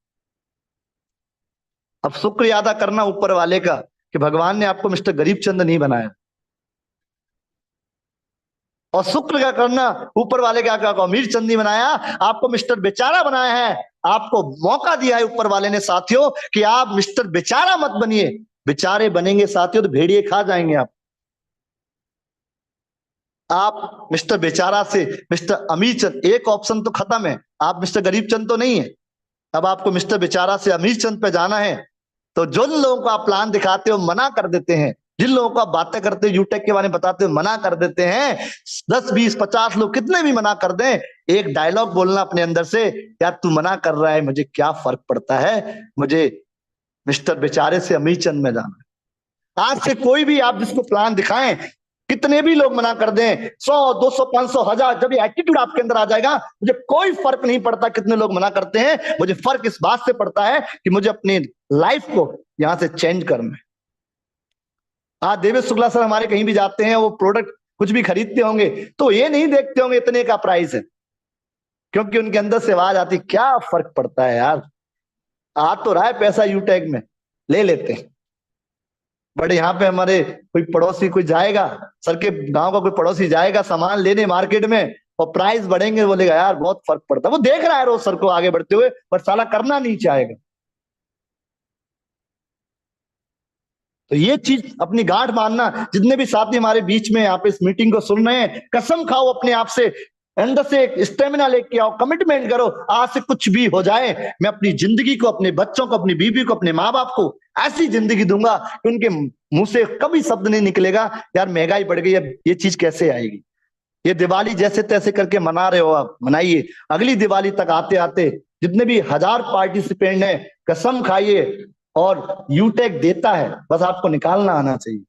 अब शुक्रिया अदा करना ऊपर वाले का कि भगवान ने आपको मिस्टर गरीब चंद नहीं बनाया, और शुक्र क्या करना ऊपर वाले का अमीर चंद नहीं बनाया, आपको मिस्टर बेचारा बनाया है। आपको मौका दिया है ऊपर वाले ने साथियों कि आप मिस्टर बेचारा मत बनिए, बेचारे बनेंगे साथियों तो भेड़िए खा जाएंगे आप मिस्टर बेचारा से मिस्टर अमीर चंद, एक ऑप्शन तो खत्म है, आप मिस्टर गरीब चंद तो नहीं है, अब आपको मिस्टर बेचारा से अमीर चंद पे जाना है। तो जिन लोगों को आप प्लान दिखाते हो मना कर देते हैं, जिन लोगों को आप बातें करते हो यूटेक के बारे में बताते हो मना कर देते हैं, 10 20 50 लोग कितने भी मना कर दें, एक डायलॉग बोलना अपने अंदर से, यार तू मना कर रहा है, मुझे क्या फर्क पड़ता है, मुझे मिस्टर बेचारे से अमीर चंद में जाना है। आज से कोई भी आप जिसको प्लान दिखाएं, कितने भी लोग मना कर दें, 100 200 500 1000, जब ये एटीट्यूड आपके अंदर आ जाएगा, मुझे कोई फर्क नहीं पड़ता कितने लोग मना करते हैं, मुझे फर्क इस बात से पड़ता है कि मुझे अपनी लाइफ को यहां से चेंज करना है। आज देवेश शुक्ला सर हमारे कहीं भी जाते हैं, वो प्रोडक्ट कुछ भी खरीदते होंगे तो ये नहीं देखते होंगे इतने का प्राइस है, क्योंकि उनके अंदर से आवाज आती क्या फर्क पड़ता है यार, आ तो रहा है पैसा यूटैग में, ले लेते हैं। बट यहाँ पे हमारे कोई पड़ोसी कोई जाएगा, सर के गांव का कोई पड़ोसी जाएगा सामान लेने मार्केट में और प्राइस बढ़ेंगे, बोलेगा यार बहुत फर्क पड़ता है। वो देख रहा है रोज सर को आगे बढ़ते हुए, पर साला करना नहीं चाहेगा। तो ये चीज अपनी गांठ मानना, जितने भी साथी हमारे बीच में यहाँ पे इस मीटिंग को सुन रहे हैं, कसम खाओ अपने आप से, अंदर से एक स्टेमिना लेके आओ, कमिटमेंट करो, आज से कुछ भी हो जाए मैं अपनी जिंदगी को, अपने बच्चों को, अपनी बीवी को, अपने माँ बाप को ऐसी जिंदगी दूंगा कि उनके मुंह से कभी शब्द नहीं निकलेगा यार महंगाई बढ़ गई है, ये चीज कैसे आएगी। ये दिवाली जैसे तैसे करके मना रहे हो आप, मनाइए। अगली दिवाली तक आते आते जितने भी 1000 पार्टिसिपेंट हैं, कसम खाइए, और यूटेक देता है, बस आपको निकालना आना चाहिए।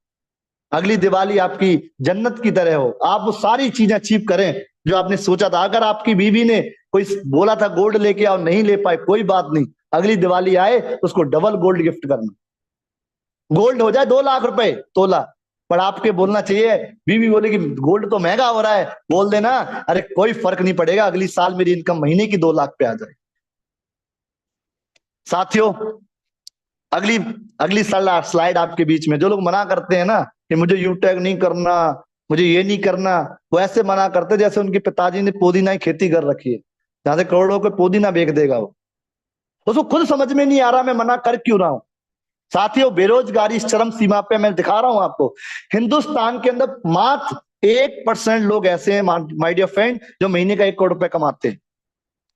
अगली दिवाली आपकी जन्नत की तरह हो, आप वो सारी चीजें अचीव करें जो आपने सोचा था। अगर आपकी बीवी ने कोई बोला था गोल्ड लेके आओ, नहीं ले पाए, कोई बात नहीं, अगली दिवाली आए तो उसको डबल गोल्ड गिफ्ट करना। गोल्ड हो जाए 2 लाख रुपए तोला, पर आपके बोलना चाहिए, बीवी बोले कि गोल्ड तो महंगा हो रहा है, बोल देना अरे कोई फर्क नहीं पड़ेगा, अगली साल मेरी इनकम महीने की 2 लाख पे आ जाए। साथियों, अगली स्लाइड आपके बीच में, जो लोग मना करते हैं ना कि मुझे यूटैग नहीं करना, मुझे ये नहीं करना, वो ऐसे मना करते जैसे उनके पिताजी ने पुदीना की खेती कर रखी है, जहां से करोड़ों के पुदीना बेच देगा वो। उसको खुद समझ में नहीं आ रहा मैं मना कर क्यों रहा हूं। साथियों, बेरोजगारी इस चरम सीमा पे, मैं दिखा रहा हूं आपको, हिंदुस्तान के अंदर मात्र 1% लोग ऐसे हैं माय डियर फ्रेंड जो महीने का 1 करोड़ रुपए कमाते हैं,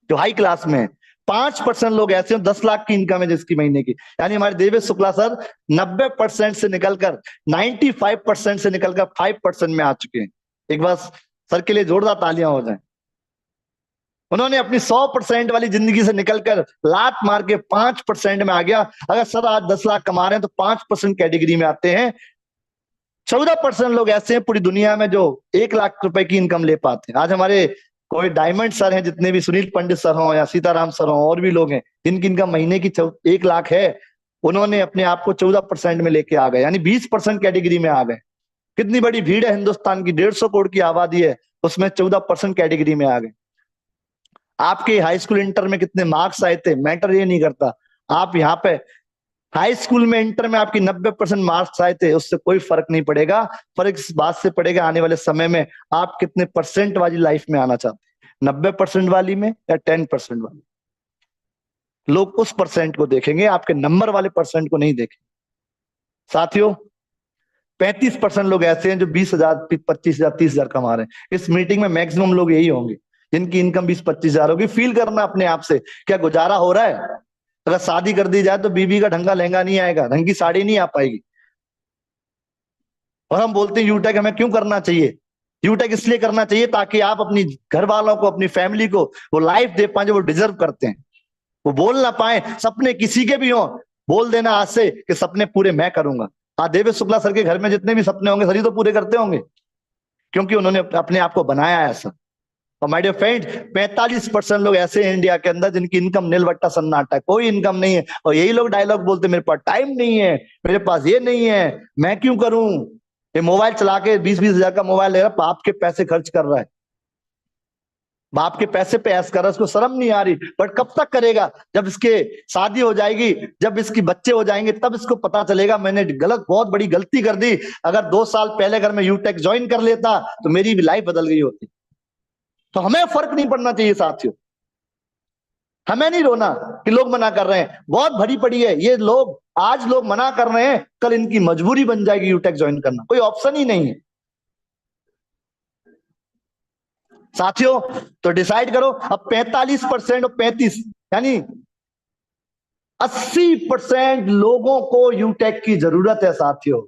जो हाई क्लास में है। 5% लोग ऐसे हैं 10 लाख की इनकम है जिसकी महीने की। यानी हमारे देवेश शुक्ला सर 90% से निकलकर 95% से निकलकर 5% में आ चुके हैं। एक बार सर के लिए जोरदार तालियां हो जाए। उन्होंने अपनी 100% वाली जिंदगी से निकलकर लात मार के 5% में आ गया। अगर सर आज 10 लाख कमा रहे हैं तो 5% कैटेगरी में आते हैं। 14% लोग ऐसे हैं पूरी दुनिया में जो 1 लाख रुपए की इनकम ले पाते हैं। आज हमारे कोई डायमंड सर हैं, जितने भी सुनील पंडित सर हों या सीताराम सर हों, और भी लोग हैं जिनकी इनकम महीने की 1 लाख है, उन्होंने अपने आप को 14% में लेके आ गए, यानी 20% कैटेगरी में आ गए। कितनी बड़ी भीड़ है हिंदुस्तान की, 150 करोड़ की आबादी है, उसमें 14% कैटेगरी में आ गए। आपके हाई स्कूल इंटर में कितने मार्क्स आए थे मैटर ये नहीं करता। आप यहाँ पे हाई स्कूल में इंटर में आपकी 90% मार्क्स आए थे, उससे कोई फर्क नहीं पड़ेगा। फर्क इस बात से पड़ेगा आने वाले समय में आप कितने परसेंट वाली लाइफ में आना चाहते हैं, 90% वाली में या 10% वाली। लोग उस परसेंट को देखेंगे, आपके नंबर वाले परसेंट को नहीं देखेंगे। साथियों, 35% लोग ऐसे हैं जो 20,000, 25,000, 30,000 कमा रहे हैं। इस मीटिंग में मैक्सिमम लोग यही होंगे जिनकी इनकम 20-25 हजार होगी। फील करना अपने आप से, क्या गुजारा हो रहा है। अगर शादी कर दी जाए तो बीबी का ढंग का लहंगा नहीं आएगा, ढंग की साड़ी नहीं आ पाएगी। और हम बोलते हैं यूटेक हमें क्यों करना चाहिए। यूटेक इसलिए करना चाहिए ताकि आप अपनी घर वालों को, अपनी फैमिली को वो लाइफ दे पाए जो वो डिजर्व करते हैं। वो बोल ना पाए, सपने किसी के भी हो, बोल देना आज से कि सपने पूरे मैं करूंगा। हाँ, देवेश शुक्ला सर के घर में जितने भी सपने होंगे सर ही तो पूरे करते होंगे, क्योंकि उन्होंने अपने आप को बनाया है ऐसा। और माय डियर फ्रेंड, 45% लोग ऐसे हैं इंडिया के अंदर जिनकी इनकम नीलवट्टा सन्नाटा है, कोई इनकम नहीं है। और यही लोग डायलॉग बोलते, मेरे पास टाइम नहीं है, मेरे पास ये नहीं है, मैं क्यों करूं। ये मोबाइल चला के 20-20 हजार का मोबाइल ले रहा, बाप के पैसे खर्च कर रहा है, बाप के पैसे पे ऐश कर रहा है, उसको शर्म नहीं आ रही। बट कब तक करेगा, जब इसके शादी हो जाएगी, जब इसकी बच्चे हो जाएंगे, तब इसको पता चलेगा मैंने बहुत बड़ी गलती कर दी। अगर 2 साल पहले अगर मैं यूटेक ज्वाइन कर लेता तो मेरी भी लाइफ बदल गई होती। तो हमें फर्क नहीं पड़ना चाहिए साथियों, हमें नहीं रोना कि लोग मना कर रहे हैं, बहुत भरी पड़ी है ये लोग। आज लोग मना कर रहे हैं, कल इनकी मजबूरी बन जाएगी यूटेक ज्वाइन करना, कोई ऑप्शन ही नहीं है। साथियों, तो डिसाइड करो अब 45% और 35 यानी 80% लोगों को यूटेक की जरूरत है। साथियों,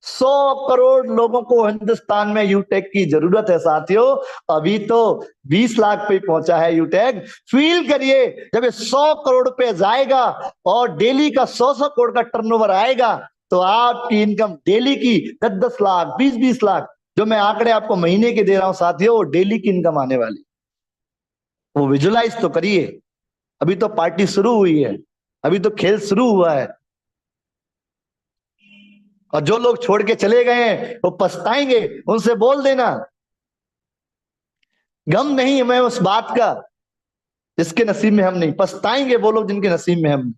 100 करोड़ लोगों को हिंदुस्तान में यूटेक की जरूरत है। साथियों, अभी तो 20 लाख पे पहुंचा है यूटेक। फील करिए, जब ये 100 करोड़ पे जाएगा और डेली का 100 करोड़ का टर्नओवर आएगा, तो आपकी इनकम डेली की 10-10 लाख, 20-20 लाख, जो मैं आंकड़े आपको महीने के दे रहा हूं साथियों, वो डेली की इनकम आने वाली। वो विजुलाइज तो करिए। अभी तो पार्टी शुरू हुई है, अभी तो खेल शुरू हुआ है। और जो लोग छोड़ के चले गए हैं वो पछताएंगे, उनसे बोल देना गम नहीं हमें उस बात का जिसके नसीब में हम नहीं, पछताएंगे वो लोग जिनके नसीब में हम नहीं।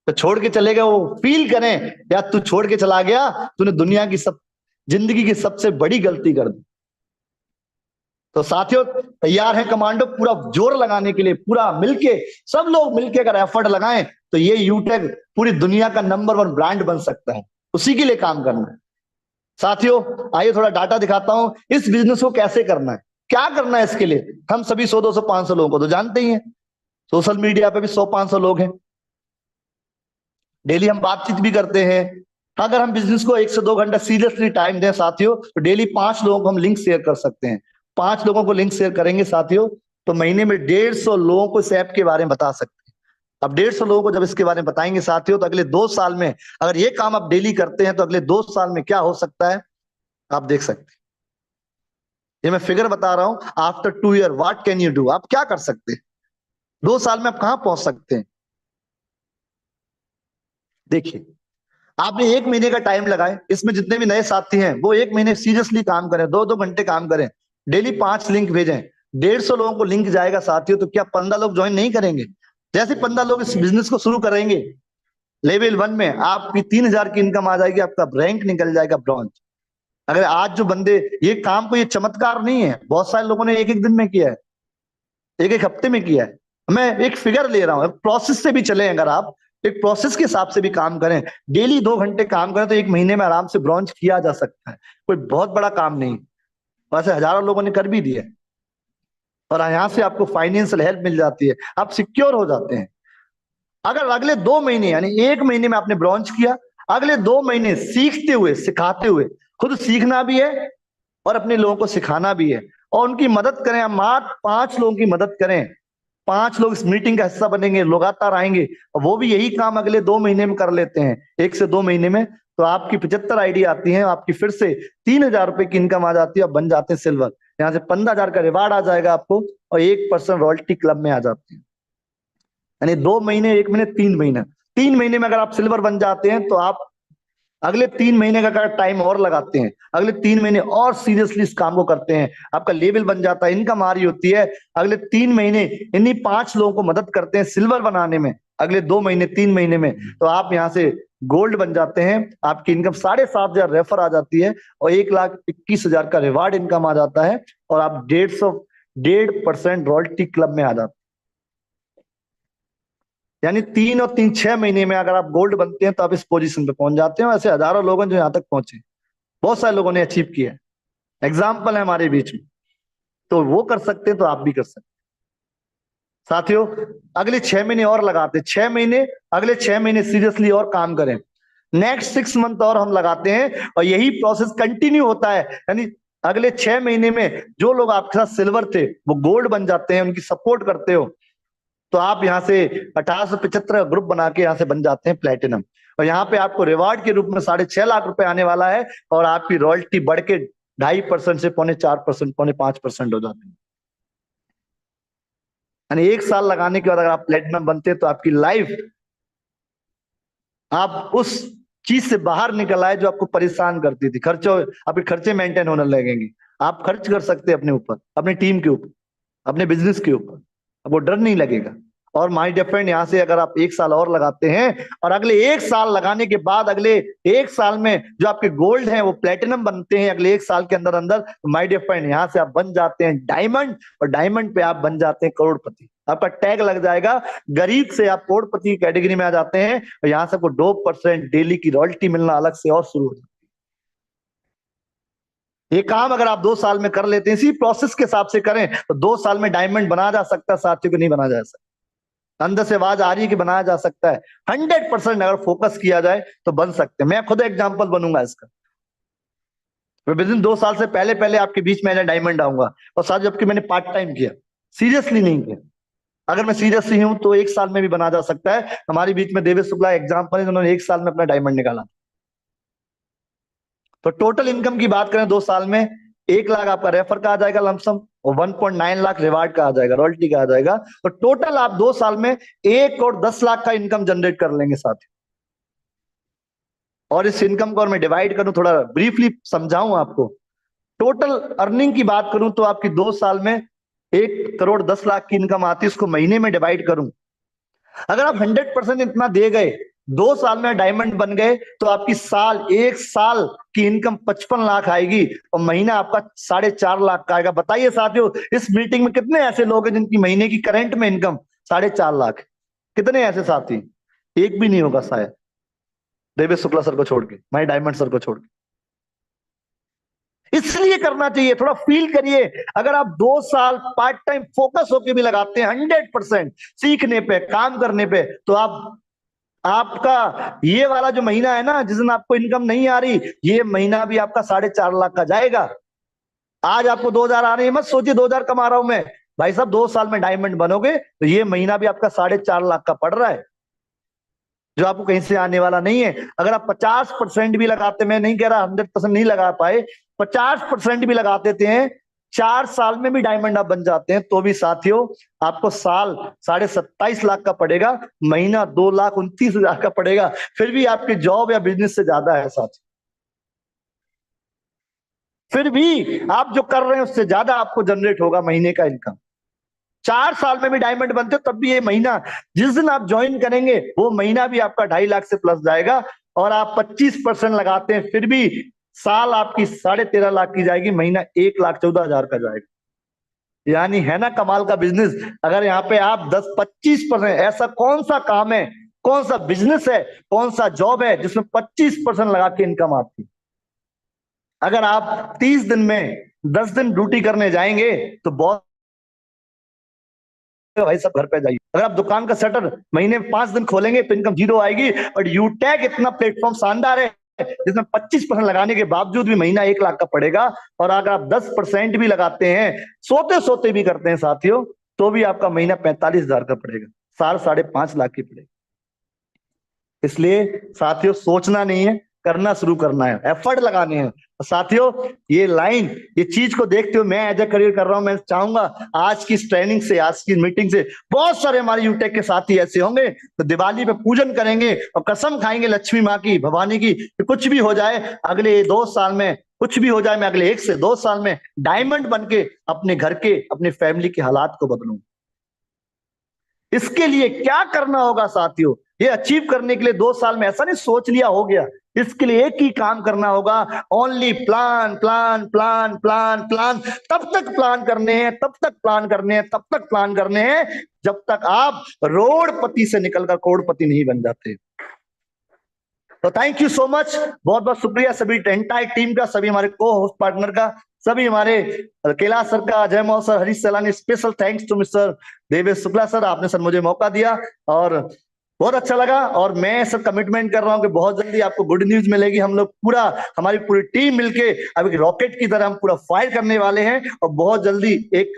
तो छोड़ के चले गए वो फील करें, या तू छोड़ के चला गया, तूने दुनिया की जिंदगी की सबसे बड़ी गलती कर दी। तो साथियों तैयार हैं कमांडो पूरा जोर लगाने के लिए, पूरा मिलके सब लोग मिलके अगर एफर्ट लगाएं तो ये यूटेक पूरी दुनिया का नंबर 1 ब्रांड बन सकता है। उसी के लिए काम करना है साथियों। आइए थोड़ा डाटा दिखाता हूं, इस बिजनेस को कैसे करना है, क्या करना है इसके लिए। हम सभी 100 200 500 लोगों को तो जानते ही हैं, सोशल मीडिया पे भी 100 500 लोग हैं, डेली हम बातचीत भी करते हैं। अगर हम बिजनेस को 1 से 2 घंटा सीरियसली टाइम दें साथियों, तो डेली 5 लोगों को हम लिंक शेयर कर सकते हैं। 5 लोगों को लिंक शेयर करेंगे साथियों, तो महीने में 150 लोगों को इस ऐप के बारे में बता सकते हैं। अब 150 लोगों को जब इसके बारे में बताएंगे साथियों, तो अगले 2 साल में अगर ये काम आप डेली करते हैं तो अगले 2 साल में क्या हो सकता है आप देख सकते हैं। ये मैं फिगर बता रहा हूं, after 2 year what can you do, आप क्या कर सकते हैं 2 साल में, आप कहां पहुंच सकते हैं। देखिए आपने 1 महीने का टाइम लगाए, इसमें जितने भी नए साथी हैं वो 1 महीने सीरियसली काम करें, 2-2 घंटे काम करें, डेली 5 लिंक भेजें, 150 लोगों को लिंक जाएगा साथियों, तो क्या 15 लोग ज्वाइन नहीं करेंगे। जैसे 15 लोग इस बिजनेस को शुरू करेंगे, लेवल 1 में आपकी 3000 की इनकम आ जाएगी, आपका रैंक निकल जाएगा ब्रॉन्ज। अगर आज जो बंदे ये काम को, ये चमत्कार नहीं है, बहुत सारे लोगों ने 1-1 दिन में किया है, 1-1 हफ्ते में किया है। मैं एक फिगर ले रहा हूं, प्रोसेस से भी चले, अगर आप एक प्रोसेस के हिसाब से भी काम करें, डेली 2 घंटे काम करें, तो 1 महीने में आराम से ब्रॉन्ज किया जा सकता है। कोई बहुत बड़ा काम नहीं, वैसे हजारों लोगों ने कर भी दिया, और यहां से आपको फाइनेंशियल हेल्प मिल जाती है, आप सिक्योर हो जाते हैं। अगर अगले 2 महीने यानी 1 महीने में आपने ब्रॉन्ज किया, अगले 2 महीने सीखते हुए सिखाते हुए, खुद सीखना भी है और अपने लोगों को सिखाना भी है, और उनकी मदद करें। हम मात्र 5 लोगों की मदद करें, 5 लोग इस मीटिंग का हिस्सा बनेंगे, लगातार आएंगे, और वो भी यही काम अगले 2 महीने में कर लेते हैं, 1 से 2 महीने में, तो आपकी 75 आईडी आती है, आपकी फिर से 3000 रुपए की इनकम आ जाती है, अब बन जाते हैं सिल्वर। यहाँ से 15,000 का रिवार्ड आ जाएगा आपको, और 1% रॉयल्टी क्लब में आ जाते हैं। यानी 2 महीने, 1 महीने, 3 महीने, 3 महीने में अगर आप सिल्वर बन जाते हैं, तो आप अगले 3 महीने का टाइम और लगाते हैं, अगले 3 महीने और सीरियसली इस काम को करते हैं, आपका लेवल बन जाता है, इनकम आ रही होती है। अगले 3 महीने इन्हीं 5 लोगों को मदद करते हैं सिल्वर बनाने में, अगले 2 महीने 3 महीने में, तो आप यहाँ से गोल्ड बन जाते हैं। आपकी इनकम 7,500 रेफर आ जाती है, और 1,21,000 का रिवार्ड इनकम आ जाता है, और आप 1.5% रॉयल्टी क्लब में आ जाते हैं। यानी 3 और 3 6 महीने में अगर आप गोल्ड बनते हैं तो आप इस पोजीशन पे पहुंच जाते हैं। ऐसे हजारों लोग हैं जो यहाँ तक पहुंचे, बहुत सारे लोगों ने अचीव किया है, एग्जाम्पल है हमारे बीच में, तो वो कर सकते हैं तो आप भी कर सकते हैं साथियों। अगले 6 महीने और लगाते हैं, 6 महीने, अगले 6 महीने सीरियसली और काम करें, नेक्स्ट 6 मंथ और हम लगाते हैं, और यही प्रोसेस कंटिन्यू होता है। यानी अगले 6 महीने में जो लोग आपके साथ सिल्वर थे वो गोल्ड बन जाते हैं, उनकी सपोर्ट करते हो, तो आप यहाँ से 1875 ग्रुप बना के यहाँ से बन जाते हैं प्लेटिनम, और यहाँ पे आपको रिवार्ड के रूप में 6.5 लाख रुपए आने वाला है, और आपकी रॉयल्टी बढ़ के 2.5% से 4.25%, 5.5% हो जाती है। यानी 1 साल लगाने के बाद अगर आप प्लेटिनम बनते हैं तो आपकी लाइफ, आप उस चीज से बाहर निकल आए जो आपको परेशान करती थी, आपके खर्चे मेंटेन होने लगेंगे, आप खर्च कर सकते हैं अपने ऊपर, अपनी टीम के ऊपर, अपने बिजनेस के ऊपर, आपको डर नहीं लगेगा। और माय डियर फ्रेंड, यहाँ से अगर आप 1 साल और लगाते हैं, और अगले 1 साल लगाने के बाद अगले 1 साल में जो आपके गोल्ड हैं वो प्लेटिनम बनते हैं अगले 1 साल के अंदर अंदर, तो माय डियर फ्रेंड यहाँ से आप बन जाते हैं डायमंड, और डायमंड पे आप बन जाते हैं करोड़पति। आपका टैग लग जाएगा, गरीब से आप करोड़पति की कैटेगरी में आ जाते हैं, और यहाँ से आपको 2% डेली की रॉयल्टी मिलना अलग से और शुरू हो जाती है। ये काम अगर आप 2 साल में कर लेते हैं, इसी प्रोसेस के हिसाब से करें, तो 2 साल में डायमंड बना जा सकता है साथियों, को नहीं बना जा सकता। अंदर से आवाज आ रही है कि बनाया जा सकता है, 100% अगर फोकस किया जाए तो बन सकते हैं। मैं खुद एग्जांपल बनूंगा इसका, विद इन 2 साल से पहले पहले आपके बीच में डायमंड आऊंगा, और साथ जबकि मैंने पार्ट टाइम किया, सीरियसली नहीं किया। अगर मैं सीरियसली हूं तो 1 साल में भी बना जा सकता है। हमारे बीच में देवेश शुक्ला एग्जाम्पल है, उन्होंने 1 साल में अपना डायमंड निकाला। तो टोटल इनकम की बात करें 2 साल में, 1 लाख आपका रेफर का आ जाएगा लमसम, और 1.9 लाख रिवार्ड का आ जाएगा, रॉयल्टी का आ जाएगा। तो टोटल आप 2 साल में 1 और 10 लाख का इनकम जनरेट कर लेंगे साथ। और इस इनकम को और मैं डिवाइड करूं, थोड़ा ब्रीफली समझाऊं आपको, टोटल अर्निंग की बात करूं तो आपकी 2 साल में 1,10,00,000 की इनकम आती है, उसको महीने में डिवाइड करूं, अगर आप 100% इतना दे गए, 2 साल में डायमंड बन गए, तो आपकी एक साल की इनकम 55 लाख आएगी और महीना आपका 4.5 लाख का आएगा। बताइए साथियों, इस मीटिंग में कितने ऐसे लोग हैं जिनकी महीने की करंट में इनकम 4.5 लाख? कितने ऐसे साथी? एक भी नहीं होगा शायद, देवेश शुक्ला सर को छोड़ के, माई डायमंड सर को छोड़ के। इसलिए करना चाहिए, थोड़ा फील करिए। अगर आप 2 साल पार्ट टाइम फोकस होकर भी लगाते हैं 100% सीखने पे, काम करने पे, तो आपका ये वाला जो महीना है ना, जिस दिन आपको इनकम नहीं आ रही, ये महीना भी आपका 4.5 लाख का जाएगा। आज आपको 2,000 आ रही है, मत सोचिए 2,000 कमा रहा हूं मैं। भाई साहब 2 साल में डायमंड बनोगे तो ये महीना भी आपका 4.5 लाख का पड़ रहा है, जो आपको कहीं से आने वाला नहीं है। अगर आप 50% भी लगाते, मैं नहीं कह रहा 100% नहीं लगा पाए, 50% भी लगा देते हैं, 4 साल में भी डायमंड आप बन जाते हैं, तो भी साथियों आपको साल 27.5 लाख का पड़ेगा, महीना 2,29,000 का पड़ेगा, फिर भी आपके जॉब या बिजनेस से ज्यादा है साथी। फिर भी आप जो कर रहे हैं उससे ज्यादा आपको जनरेट होगा महीने का इनकम। 4 साल में भी डायमंड बनते हो तब भी ये महीना, जिस दिन आप ज्वाइन करेंगे वो महीना भी आपका 2.5 लाख से प्लस जाएगा। और आप 25% लगाते हैं, फिर भी साल आपकी 13.5 लाख की जाएगी, महीना 1,14,000 का जाएगा। यानी है ना कमाल का बिजनेस। अगर यहाँ पे आप 10-25%, ऐसा कौन सा काम है, कौन सा बिजनेस है, कौन सा जॉब है जिसमें 25% लगा के इनकम आती है? अगर आप 30 दिन में 10 दिन ड्यूटी करने जाएंगे तो बहुत भाई सब घर पे जाइए। अगर आप दुकान का शटर महीने में 5 दिन खोलेंगे तो इनकम 0 आएगी। और यूटैग इतना प्लेटफॉर्म शानदार है जिसमें 25% लगाने के बावजूद भी महीना 1 लाख का पड़ेगा। और अगर आप 10% भी लगाते हैं, सोते सोते भी करते हैं साथियों, तो भी आपका महीना 45,000 का पड़ेगा, साल 5.5 लाख की पड़ेगा। इसलिए साथियों सोचना नहीं है, करना शुरू करना है, एफर्ट लगाने हैं। साथियों ये लाइन, ये चीज को देखते हुए मैं एज ए करियर कर रहा हूं, मैं चाहूंगा आज की ट्रेनिंग से, आज की मीटिंग से बहुत सारे हमारे यूटेक के साथी ऐसे होंगे तो दिवाली पे पूजन करेंगे और कसम खाएंगे लक्ष्मी माँ की, भवानी की, कि कुछ भी हो जाए अगले 2 साल में, कुछ भी हो जाए मैं अगले 1 से 2 साल में डायमंड बन के अपने घर के, अपने फैमिली के हालात को बदलूं। इसके लिए क्या करना होगा साथियों? ये अचीव करने के लिए 2 साल में ऐसा नहीं सोच लिया हो गया, इसके लिए एक ही काम करना होगा, only plan plan plan plan plan. तब तक प्लान करने हैं, तब तक प्लान करने हैं, तब तक प्लान करने हैं जब तक आप रोडपति से निकलकर करोड़पति नहीं बन जाते। तो थैंक यू सो मच, बहुत बहुत शुक्रिया सभी एंटायर टीम का, सभी हमारे को होस्ट पार्टनर का, सभी हमारे कैलाश सर का, Ajay मौसर sir, Harish Sailani, special thanks to mister Devesh Shukla sir, आपने सर मुझे मौका दिया और बहुत अच्छा लगा। और मैं सर कमिटमेंट कर रहा हूं कि बहुत जल्दी आपको गुड न्यूज मिलेगी। हम लोग पूरा, हमारी पूरी टीम मिलके अब एक रॉकेट की तरह हम पूरा फायर करने वाले हैं और बहुत जल्दी एक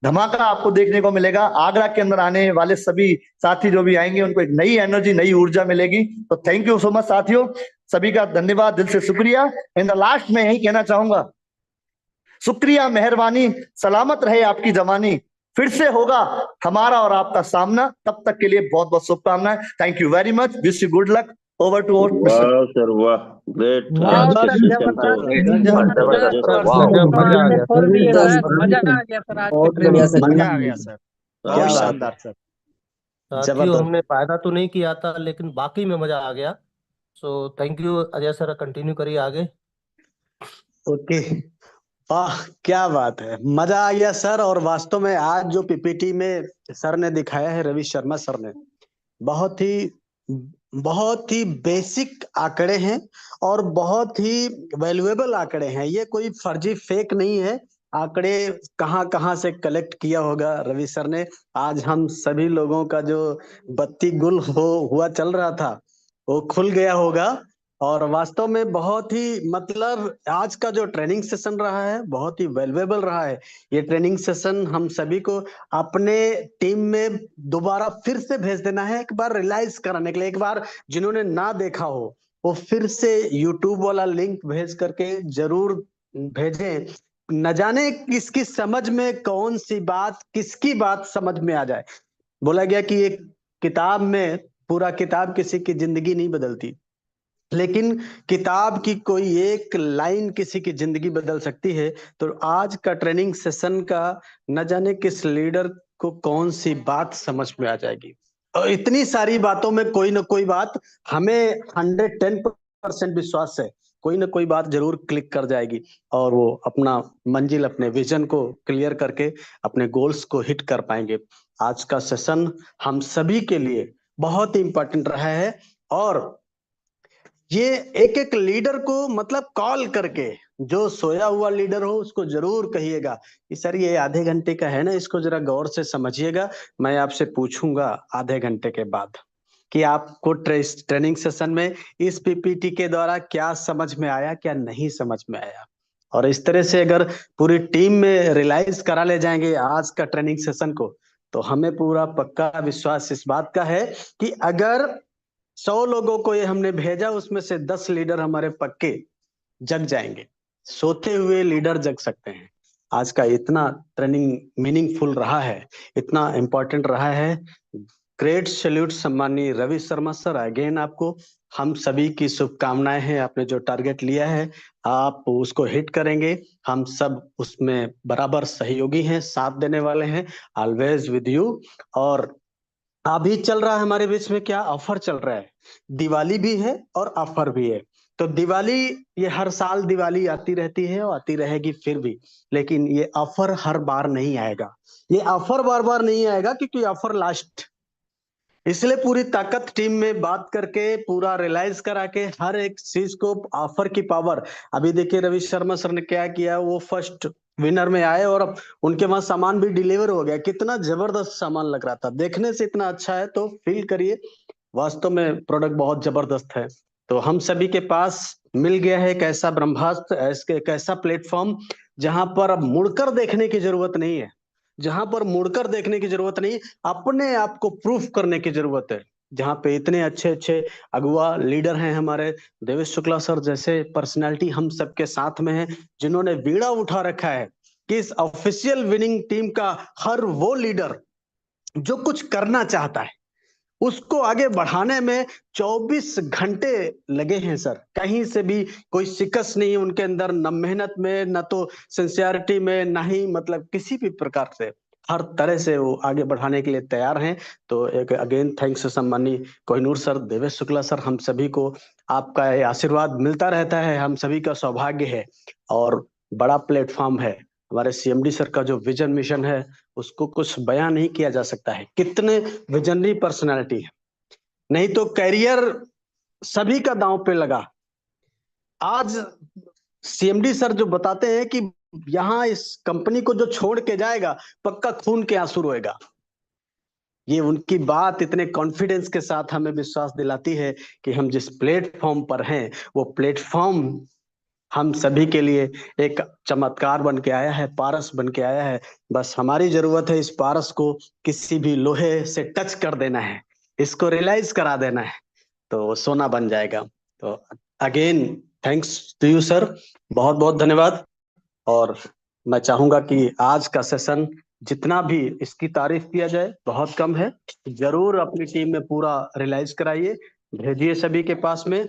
धमाका आपको देखने को मिलेगा। आगरा के अंदर आने वाले सभी साथी जो भी आएंगे उनको एक नई एनर्जी, नई ऊर्जा मिलेगी। तो थैंक यू सो मच साथियों, सभी का धन्यवाद, दिल से शुक्रिया। इन द लास्ट में यही कहना चाहूंगा, शुक्रिया, मेहरबानी, सलामत रहे आपकी जवानी, फिर से होगा हमारा और आपका सामना, तब तक के लिए बहुत बहुत शुभकामनाएं। Thank you very much, wish you good luck. Over to over वाह सर वाह, ग्रेट। मजा आ गया सर, बहुत शानदार सर। साथियों हमने फायदा तो नहीं किया था लेकिन बाकी में मजा आ गया। So thank you Ajay sir, continue करिए आगे। ओके, वाह क्या बात है, मजा आ गया सर। और वास्तव में आज जो पीपीटी में सर ने दिखाया है, रवि शर्मा सर ने, बहुत ही बेसिक आंकड़े हैं और बहुत ही वैल्यूएबल आंकड़े हैं। ये कोई फर्जी फेक नहीं है। आंकड़े कहाँ कहाँ से कलेक्ट किया होगा रवि सर ने, आज हम सभी लोगों का जो बत्ती गुल हुआ चल रहा था वो खुल गया होगा। और वास्तव में बहुत ही, मतलब आज का जो ट्रेनिंग सेशन रहा है बहुत ही वैल्यूएबल रहा है। ये ट्रेनिंग सेशन हम सभी को अपने टीम में दोबारा फिर से भेज देना है, एक बार रियलाइज कराने के लिए। एक बार जिन्होंने ना देखा हो वो फिर से यूट्यूब वाला लिंक भेज करके जरूर भेजें, न जाने किसकी समझ में कौन सी बात, किसकी बात समझ में आ जाए। बोला गया कि एक किताब में, पूरा किताब किसी की जिंदगी नहीं बदलती, लेकिन किताब की कोई एक लाइन किसी की जिंदगी बदल सकती है। तो आज का ट्रेनिंग सेशन का न जाने किस लीडर को कौन सी बात समझ में आ जाएगी, और इतनी सारी बातों में कोई ना कोई बात हमें 110% विश्वास है, कोई ना कोई बात जरूर क्लिक कर जाएगी और वो अपना मंजिल, अपने विजन को क्लियर करके अपने गोल्स को हिट कर पाएंगे। आज का सेशन हम सभी के लिए बहुत ही इंपॉर्टेंट रहा है, और ये एक एक लीडर को मतलब कॉल करके, जो सोया हुआ लीडर हो उसको जरूर कहिएगा कि सर ये आधे घंटे का है ना, इसको जरा गौर से समझिएगा। मैं आपसे पूछूंगा आधे घंटे के बाद कि आपको ट्रेनिंग सेशन में इस पीपीटी के द्वारा क्या समझ में आया, क्या नहीं समझ में आया। और इस तरह से अगर पूरी टीम में रियलाइज करा ले जाएंगे आज का ट्रेनिंग सेशन को, तो हमें पूरा पक्का विश्वास इस बात का है कि अगर 100 लोगों को ये हमने भेजा, उसमें से 10 लीडर हमारे पक्के जग जाएंगे। सोते हुए लीडर जग सकते हैं। आज का इतना ट्रेनिंग मीनिंगफुल रहा है, इतना इंपॉर्टेंट रहा है। ग्रेट सैल्यूट सम्मानीय रवि शर्मा सर, अगेन आपको हम सभी की शुभकामनाएं हैं। आपने जो टारगेट लिया है आप उसको हिट करेंगे, हम सब उसमें बराबर सहयोगी हैं, साथ देने वाले हैं, ऑलवेज विद यू। और अभी चल रहा है हमारे बीच में क्या ऑफर चल रहा है, दिवाली भी है और ऑफर भी है। तो दिवाली, ये हर साल दिवाली आती रहती है और आती रहेगी फिर भी, लेकिन ये ऑफर हर बार नहीं आएगा, ये ऑफर बार बार नहीं आएगा क्योंकि ऑफर लास्ट। इसलिए पूरी ताकत टीम में बात करके, पूरा रियलाइज करा के हर एक चीज को, ऑफर की पावर। अभी देखिए रवि शर्मा सर ने क्या किया, वो फर्स्ट विनर में आए और अब उनके वहां सामान भी डिलीवर हो गया। कितना जबरदस्त सामान लग रहा था, देखने से इतना अच्छा है, तो फील करिए वास्तव में प्रोडक्ट बहुत जबरदस्त है। तो हम सभी के पास मिल गया है एक ऐसा ब्रह्मास्त्र, एक ऐसा प्लेटफॉर्म जहां पर अब मुड़कर देखने की जरूरत नहीं है, जहां पर मुड़कर देखने की जरूरत नहीं, अपने आप को प्रूफ करने की जरूरत है। जहां पे इतने अच्छे अच्छे अगुआ लीडर हैं हमारे, देवेश शुक्ला सर जैसे पर्सनालिटी हम सबके साथ में है, जिन्होंने बीड़ा उठा रखा है कि इस ऑफिशियल विनिंग टीम का हर वो लीडर जो कुछ करना चाहता है उसको आगे बढ़ाने में 24 घंटे लगे हैं सर। कहीं से भी कोई शिकस्त नहीं उनके अंदर, न मेहनत में, न तो सिंसियरिटी में, न ही मतलब किसी भी प्रकार से, हर तरह से वो आगे बढ़ाने के लिए तैयार हैं। तो एक अगेन थैंक्स सम्मानीय कोहिनूर सर, देवेश शुक्ला सर, हम सभी को आपका ये आशीर्वाद मिलता रहता है, हम सभी का सौभाग्य है। और बड़ा प्लेटफॉर्म है, हमारे सीएमडी सर का जो विजन मिशन है उसको कुछ बयान नहीं किया जा सकता है, कितने विजनरी पर्सनालिटी है। नहीं तो कैरियर सभी का दांव पे लगा। आज सीएमडी सर जो बताते हैं कि यहाँ इस कंपनी को जो छोड़ के जाएगा पक्का खून के आंसू रोएगा, ये उनकी बात इतने कॉन्फिडेंस के साथ हमें विश्वास दिलाती है कि हम जिस प्लेटफॉर्म पर हैं वो प्लेटफॉर्म हम सभी के लिए एक चमत्कार बन के आया है, पारस बन के आया है। बस हमारी जरूरत है इस पारस को किसी भी लोहे से टच कर देना है, इसको रियलाइज करा देना है, तो वो सोना बन जाएगा। तो again thanks to you sir, बहुत बहुत धन्यवाद। और मैं चाहूंगा कि आज का सेशन जितना भी इसकी तारीफ किया जाए बहुत कम है, जरूर अपनी टीम में पूरा रियलाइज कराइए, भेजिए सभी के पास में।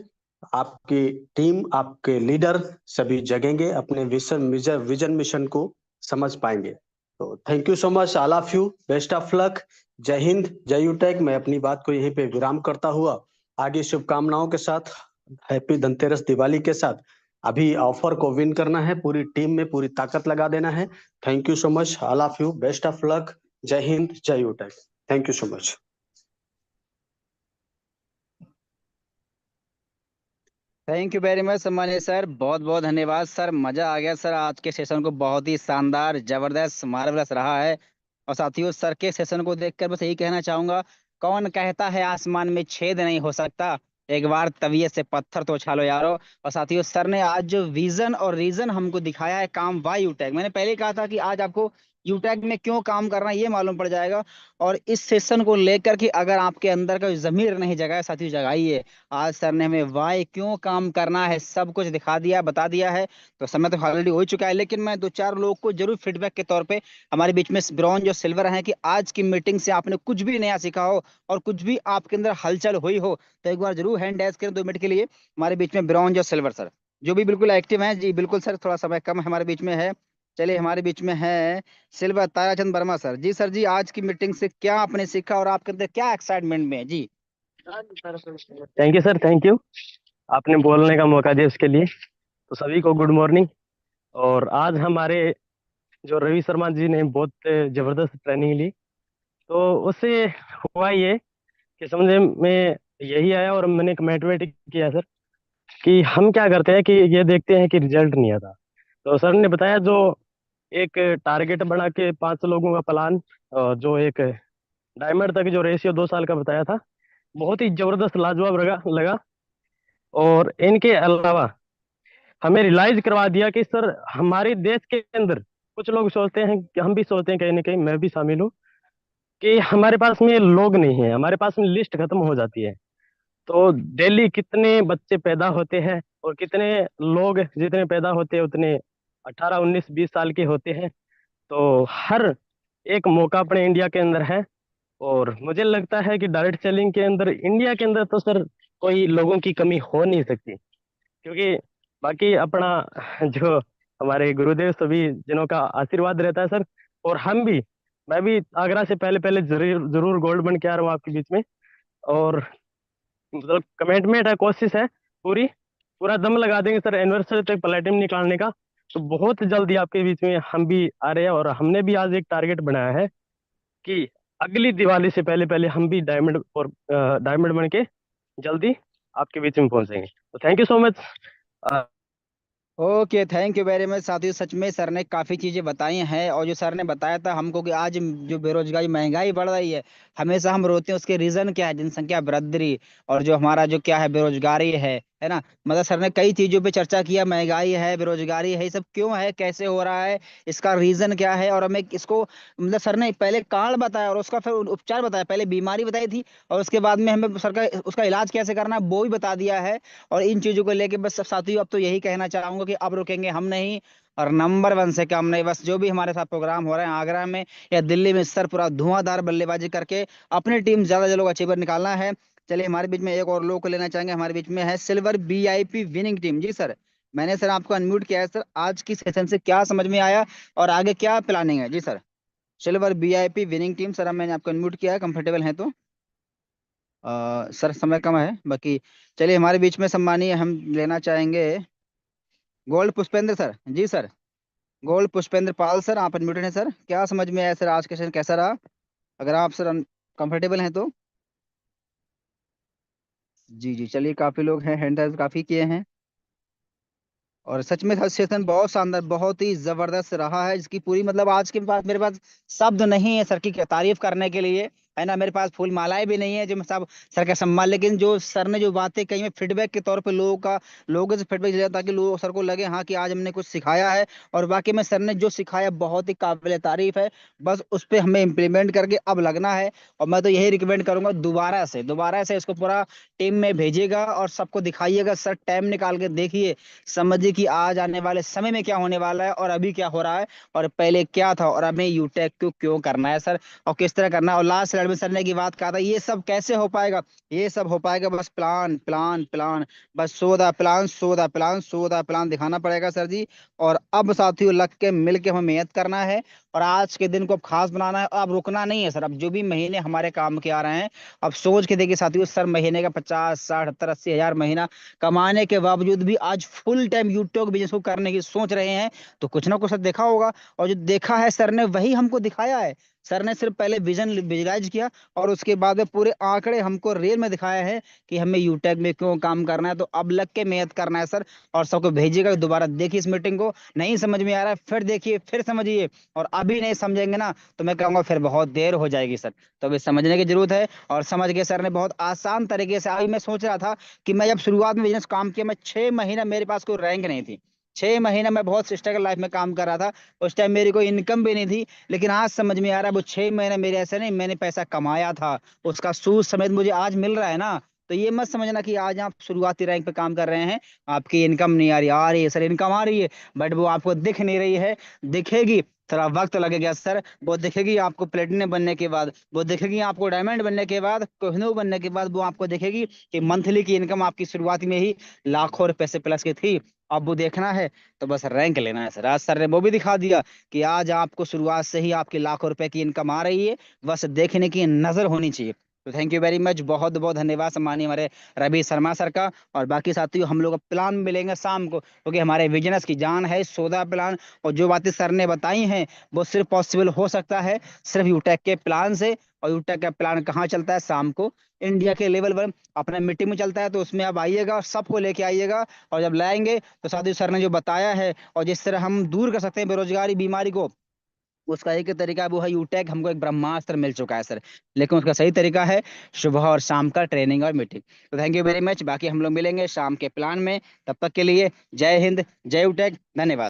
आपकी टीम, आपके लीडर सभी जगेंगे, अपने विजन मिशन को समझ पाएंगे। तो thank you so much, all of you, best of luck, Jai Hind, Jai यूटेक। मैं अपनी बात को यहीं पे विराम करता हुआ आगे शुभकामनाओं के साथ, हैप्पी धनतेरस दिवाली के साथ, अभी ऑफर को विन करना है, पूरी टीम में पूरी ताकत लगा देना है। Thank you so much, all of you, best of luck, Jai Hind, Jai Utech. Thank you so much. Thank you very much सम्मानित सर, बहुत बहुत धन्यवाद सर, मजा आ गया सर। आज के सेशन को बहुत ही शानदार, जबरदस्त, मार्वलस रहा है। और साथियों सर के सेशन को देखकर बस यही कहना चाहूंगा, कौन कहता है आसमान में छेद नहीं हो सकता, एक बार तवियत से पत्थर तो उछालो यारो। और साथियों सर ने आज जो विजन और रीजन हमको दिखाया है काम वाई यूटेक, मैंने पहले कहा था कि आज आपको यूटेक में क्यों काम करना है ये मालूम पड़ जाएगा। और इस सेशन को लेकर के अगर आपके अंदर का जमीर नहीं जगा है साथियों, जगाइए। आज सर ने हमें वाई क्यों काम करना है सब कुछ दिखा दिया, बता दिया है। तो समय तो ऑलरेडी हो चुका है, लेकिन मैं दो चार लोग को जरूर फीडबैक के तौर पे हमारे बीच में ब्रॉन्ज और सिल्वर हैं कि आज की मीटिंग से आपने कुछ भी नया सीखा हो और कुछ भी आपके अंदर हलचल हुई हो, तो एक बार जरूर हैंड रेज करें 2 मिनट के लिए। हमारे बीच में ब्रॉन्ज और सिल्वर सर जो भी बिल्कुल एक्टिव हैं जी, बिल्कुल सर, थोड़ा समय कम हमारे बीच में है। चलिए हमारे बीच में है सिल्वर ताराचंद वर्मा सर। जी सर जी, आज की मीटिंग से क्या आपने सीखा और आपके अंदर क्या एक्साइटमेंट में है जी? Thank you sir, thank you. आपने बोलने का मौका दिया उसके लिए। तो सभी को गुड मॉर्निंग। और आज हमारे जो रवि शर्मा जी ने बहुत जबरदस्त ट्रेनिंग ली, तो उससे हुआ ये कि समझे में यही आया और मैंने कमेंटमेंट किया सर कि हम क्या करते हैं कि ये देखते हैं कि रिजल्ट नहीं आता। तो सर ने बताया जो एक टारगेट बना के 5 लोगों का प्लान, जो एक डायमंड तक जो रेशियो 2 साल का बताया था, बहुत ही जबरदस्त लाजवाब लगा। और इनके अलावा हमें रियलाइज करवा दिया कि सर हमारे देश के अंदर कुछ लोग सोचते हैं कि हम भी सोचते हैं, कहीं ना कहीं मैं भी शामिल हूँ, कि हमारे पास में लोग नहीं है, हमारे पास में लिस्ट खत्म हो जाती है। तो डेली कितने बच्चे पैदा होते हैं और कितने लोग जितने पैदा होते हैं उतने 18 19 20 साल के होते हैं। तो हर एक मौका अपने इंडिया के अंदर है। और मुझे लगता है कि डायरेक्ट सेलिंग के अंदर इंडिया के अंदर तो सर कोई लोगों की कमी हो नहीं सकती, क्योंकि बाकी अपना जो हमारे गुरुदेव सभी जिनों का आशीर्वाद रहता है सर। और हम भी, मैं भी आगरा से पहले पहले जरूर जरूर गोल्ड बन के आ रहा हूँ आपके बीच में। और मतलब कमिटमेंट है, कोशिश है पूरी, पूरा दम लगा देंगे सर एनिवर्सरी तक प्लेटिनम निकालने का। तो बहुत जल्दी आपके बीच में हम भी आ रहे हैं और हमने भी आज एक टारगेट बनाया है कि अगली दिवाली से पहले पहले हम भी डायमंड और डायमंड बन के जल्दी आपके बीच में पहुंचेंगे। तो thank you so much. Okay, thank you very much साथियों। सच में सर ने काफ़ी चीज़ें बताई हैं और जो सर ने बताया था हमको कि आज जो बेरोजगारी महंगाई बढ़ रही है, हमेशा हम रोते हैं उसके रीज़न क्या है, जनसंख्या वृद्धि और जो हमारा जो क्या है बेरोजगारी है ना। मतलब सर ने कई चीज़ों पे चर्चा किया, महंगाई है, बेरोजगारी है, ये सब क्यों है, कैसे हो रहा है, इसका रीज़न क्या है। और हमें इसको मतलब सर ने पहले कारण बताया और उसका फिर उपचार बताया। पहले बीमारी बताई थी और उसके बाद में हमें सर का उसका इलाज कैसे करना है वो भी बता दिया है। और इन चीजों को लेके बस सब साथियों अब तो यही कहना चाहूंगा कि अब रुकेंगे हम नहीं और नंबर 1 से कम नहीं। बस जो भी हमारे साथ प्रोग्राम हो रहे हैं आगरा में या दिल्ली में, सर पूरा धुआंधार बल्लेबाजी करके अपनी टीम ज्यादा से लोग अचीवर निकालना है। चलिए हमारे बीच में एक और लोग को लेना चाहेंगे। हमारे बीच में है सिल्वर वीआईपी विनिंग टीम। जी सर, मैंने सर आपको अनम्यूट किया है। सर आज की सेशन से क्या समझ में आया और आगे क्या प्लानिंग है? जी sir, silver VIP winning team sir, अब मैंने आपको अनम्यूट किया है, कंफर्टेबल है तो सर समय कम है बाकी। चलिए हमारे बीच में सम्मानीय हम लेना चाहेंगे गोल्ड पुष्पेंद्र सर। जी सर, गोल्ड पुष्पेंद्र पाल सर, आप अनम्यूटेड हैं सर। क्या समझ में आया सर, आज का सेशन कैसा रहा? अगर आप सर कंफर्टेबल हैं तो। जी जी, चलिए काफी लोग हैं, हैंड राइज काफी किए हैं। और सच में सेशन बहुत शानदार, बहुत ही जबरदस्त रहा है, जिसकी पूरी मतलब आज के पास मेरे पास शब्द नहीं है सर की तारीफ करने के लिए, है ना। मेरे पास फूल मालाएं भी नहीं है जो मैं सब सर का सम्मान, लेकिन जो सर ने जो बातें कही मैं फीडबैक के तौर पे लोगों से फीडबैक लिया ताकि लोग सर को लगे हाँ कि आज हमने कुछ सिखाया है। और बाकी में सर ने जो सिखाया बहुत ही काबिल तारीफ है। बस उस पर हमें इम्प्लीमेंट करके अब लगना है। और मैं तो यही रिकमेंड करूंगा दोबारा से इसको पूरा टीम में भेजिएगा और सबको दिखाइएगा। सर टाइम निकाल के देखिए, समझिए कि आज आने वाले समय में क्या होने वाला है और अभी क्या हो रहा है और पहले क्या था और हमें यूटेक को क्यों करना है सर और किस तरह करना है। और लास्ट स्लाइड में सर ने की बात कहा था, ये सब कैसे हो पाएगा? ये सब हो पाएगा बस प्लान प्लान प्लान, बस सो दा प्लान दिखाना पड़ेगा सर जी। और अब साथियों लग के मिल के हमें मेहनत करना है और आज के दिन को अब खास बनाना है। अब रुकना नहीं है सर। अब जो भी महीने हमारे काम के आ रहे हैं, अब सोच के देखिए साथियों, सर महीने का 50 60 70 80 हजार महीना कमाने के बावजूद भी आज फुल टाइम यूट्यूब बिजनेस को करने की सोच रहे हैं। तो कुछ ना कुछ सर देखा होगा और जो देखा है सर ने वही हमको दिखाया है। सर ने सिर्फ पहले विजन विजुलाइज किया और उसके बाद में पूरे आंकड़े हमको रियल में दिखाया है कि हमें यूटेक में क्यों काम करना है। तो अब लग के मेहनत करना है सर। और सबको भेजिएगा, दोबारा देखिए इस मीटिंग को, नहीं समझ में आ रहा है फिर देखिए फिर समझिए। और अभी नहीं समझेंगे ना तो मैं कहूंगा फिर बहुत देर हो जाएगी सर। तो अभी समझने की जरूरत है और समझ गए सर ने बहुत आसान तरीके से। अभी मैं सोच रहा था कि मैं जब शुरुआत में बिजनेस काम किया, मैं 6 महीना मेरे पास कोई रैंक नहीं थी, 6 महीना मैं बहुत स्ट्रगल लाइफ में काम कर रहा था। उस टाइम मेरी कोई इनकम भी नहीं थी, लेकिन आज समझ में आ रहा है वो 6 महीने मेरे ऐसे नहीं, मैंने पैसा कमाया था, उसका सूद समेत मुझे आज मिल रहा है ना। तो ये मत समझना कि आज आप शुरुआती रैंक पे काम कर रहे हैं, आपकी इनकम नहीं आ रही है सर, इनकम आ रही है बट वो आपको दिख नहीं रही है, दिखेगी, थोड़ा वक्त लगेगा सर। वो दिखेगी आपको प्लेटिनम बनने के बाद, वो दिखेगी आपको डायमंड बनने के बाद, कोहिनूर बनने के बाद, वो आपको दिखेगी कि मंथली की इनकम आपकी शुरुआती में ही लाखों रुपए से प्लस की थी। अब वो देखना है तो बस रैंक लेना है सर। आज सर ने वो भी दिखा दिया कि आज आपको शुरुआत से ही आपकी लाखों रुपए की इनकम आ रही है, बस देखने की नजर होनी चाहिए। तो थैंक यू वेरी मच, बहुत बहुत धन्यवाद सम्मानीय हमारे रवि शर्मा सर का। और बाकी साथियों हम लोग प्लान मिलेंगे शाम को, क्योंकि हमारे बिजनेस की जान है 14 प्लान, और जो बातें सर ने बताई हैं वो सिर्फ पॉसिबल हो सकता है सिर्फ यूटेक के प्लान से। और यूटेक का प्लान कहाँ चलता है? शाम को इंडिया के लेवल पर अपने मीटिंग में चलता है, तो उसमें आप आइएगा और सबको लेके आइएगा। और जब लाएंगे तो साथियों सर ने जो बताया है और जिस तरह हम दूर कर सकते हैं बेरोजगारी बीमारी को, उसका एक ही तरीका वो है यूटेक। हमको एक ब्रह्मास्त्र मिल चुका है सर, लेकिन उसका सही तरीका है सुबह और शाम का ट्रेनिंग और मीटिंग। तो थैंक यू वेरी मच, बाकी हम लोग मिलेंगे शाम के प्लान में। तब तक के लिए जय हिंद, जय यूटेक, धन्यवाद।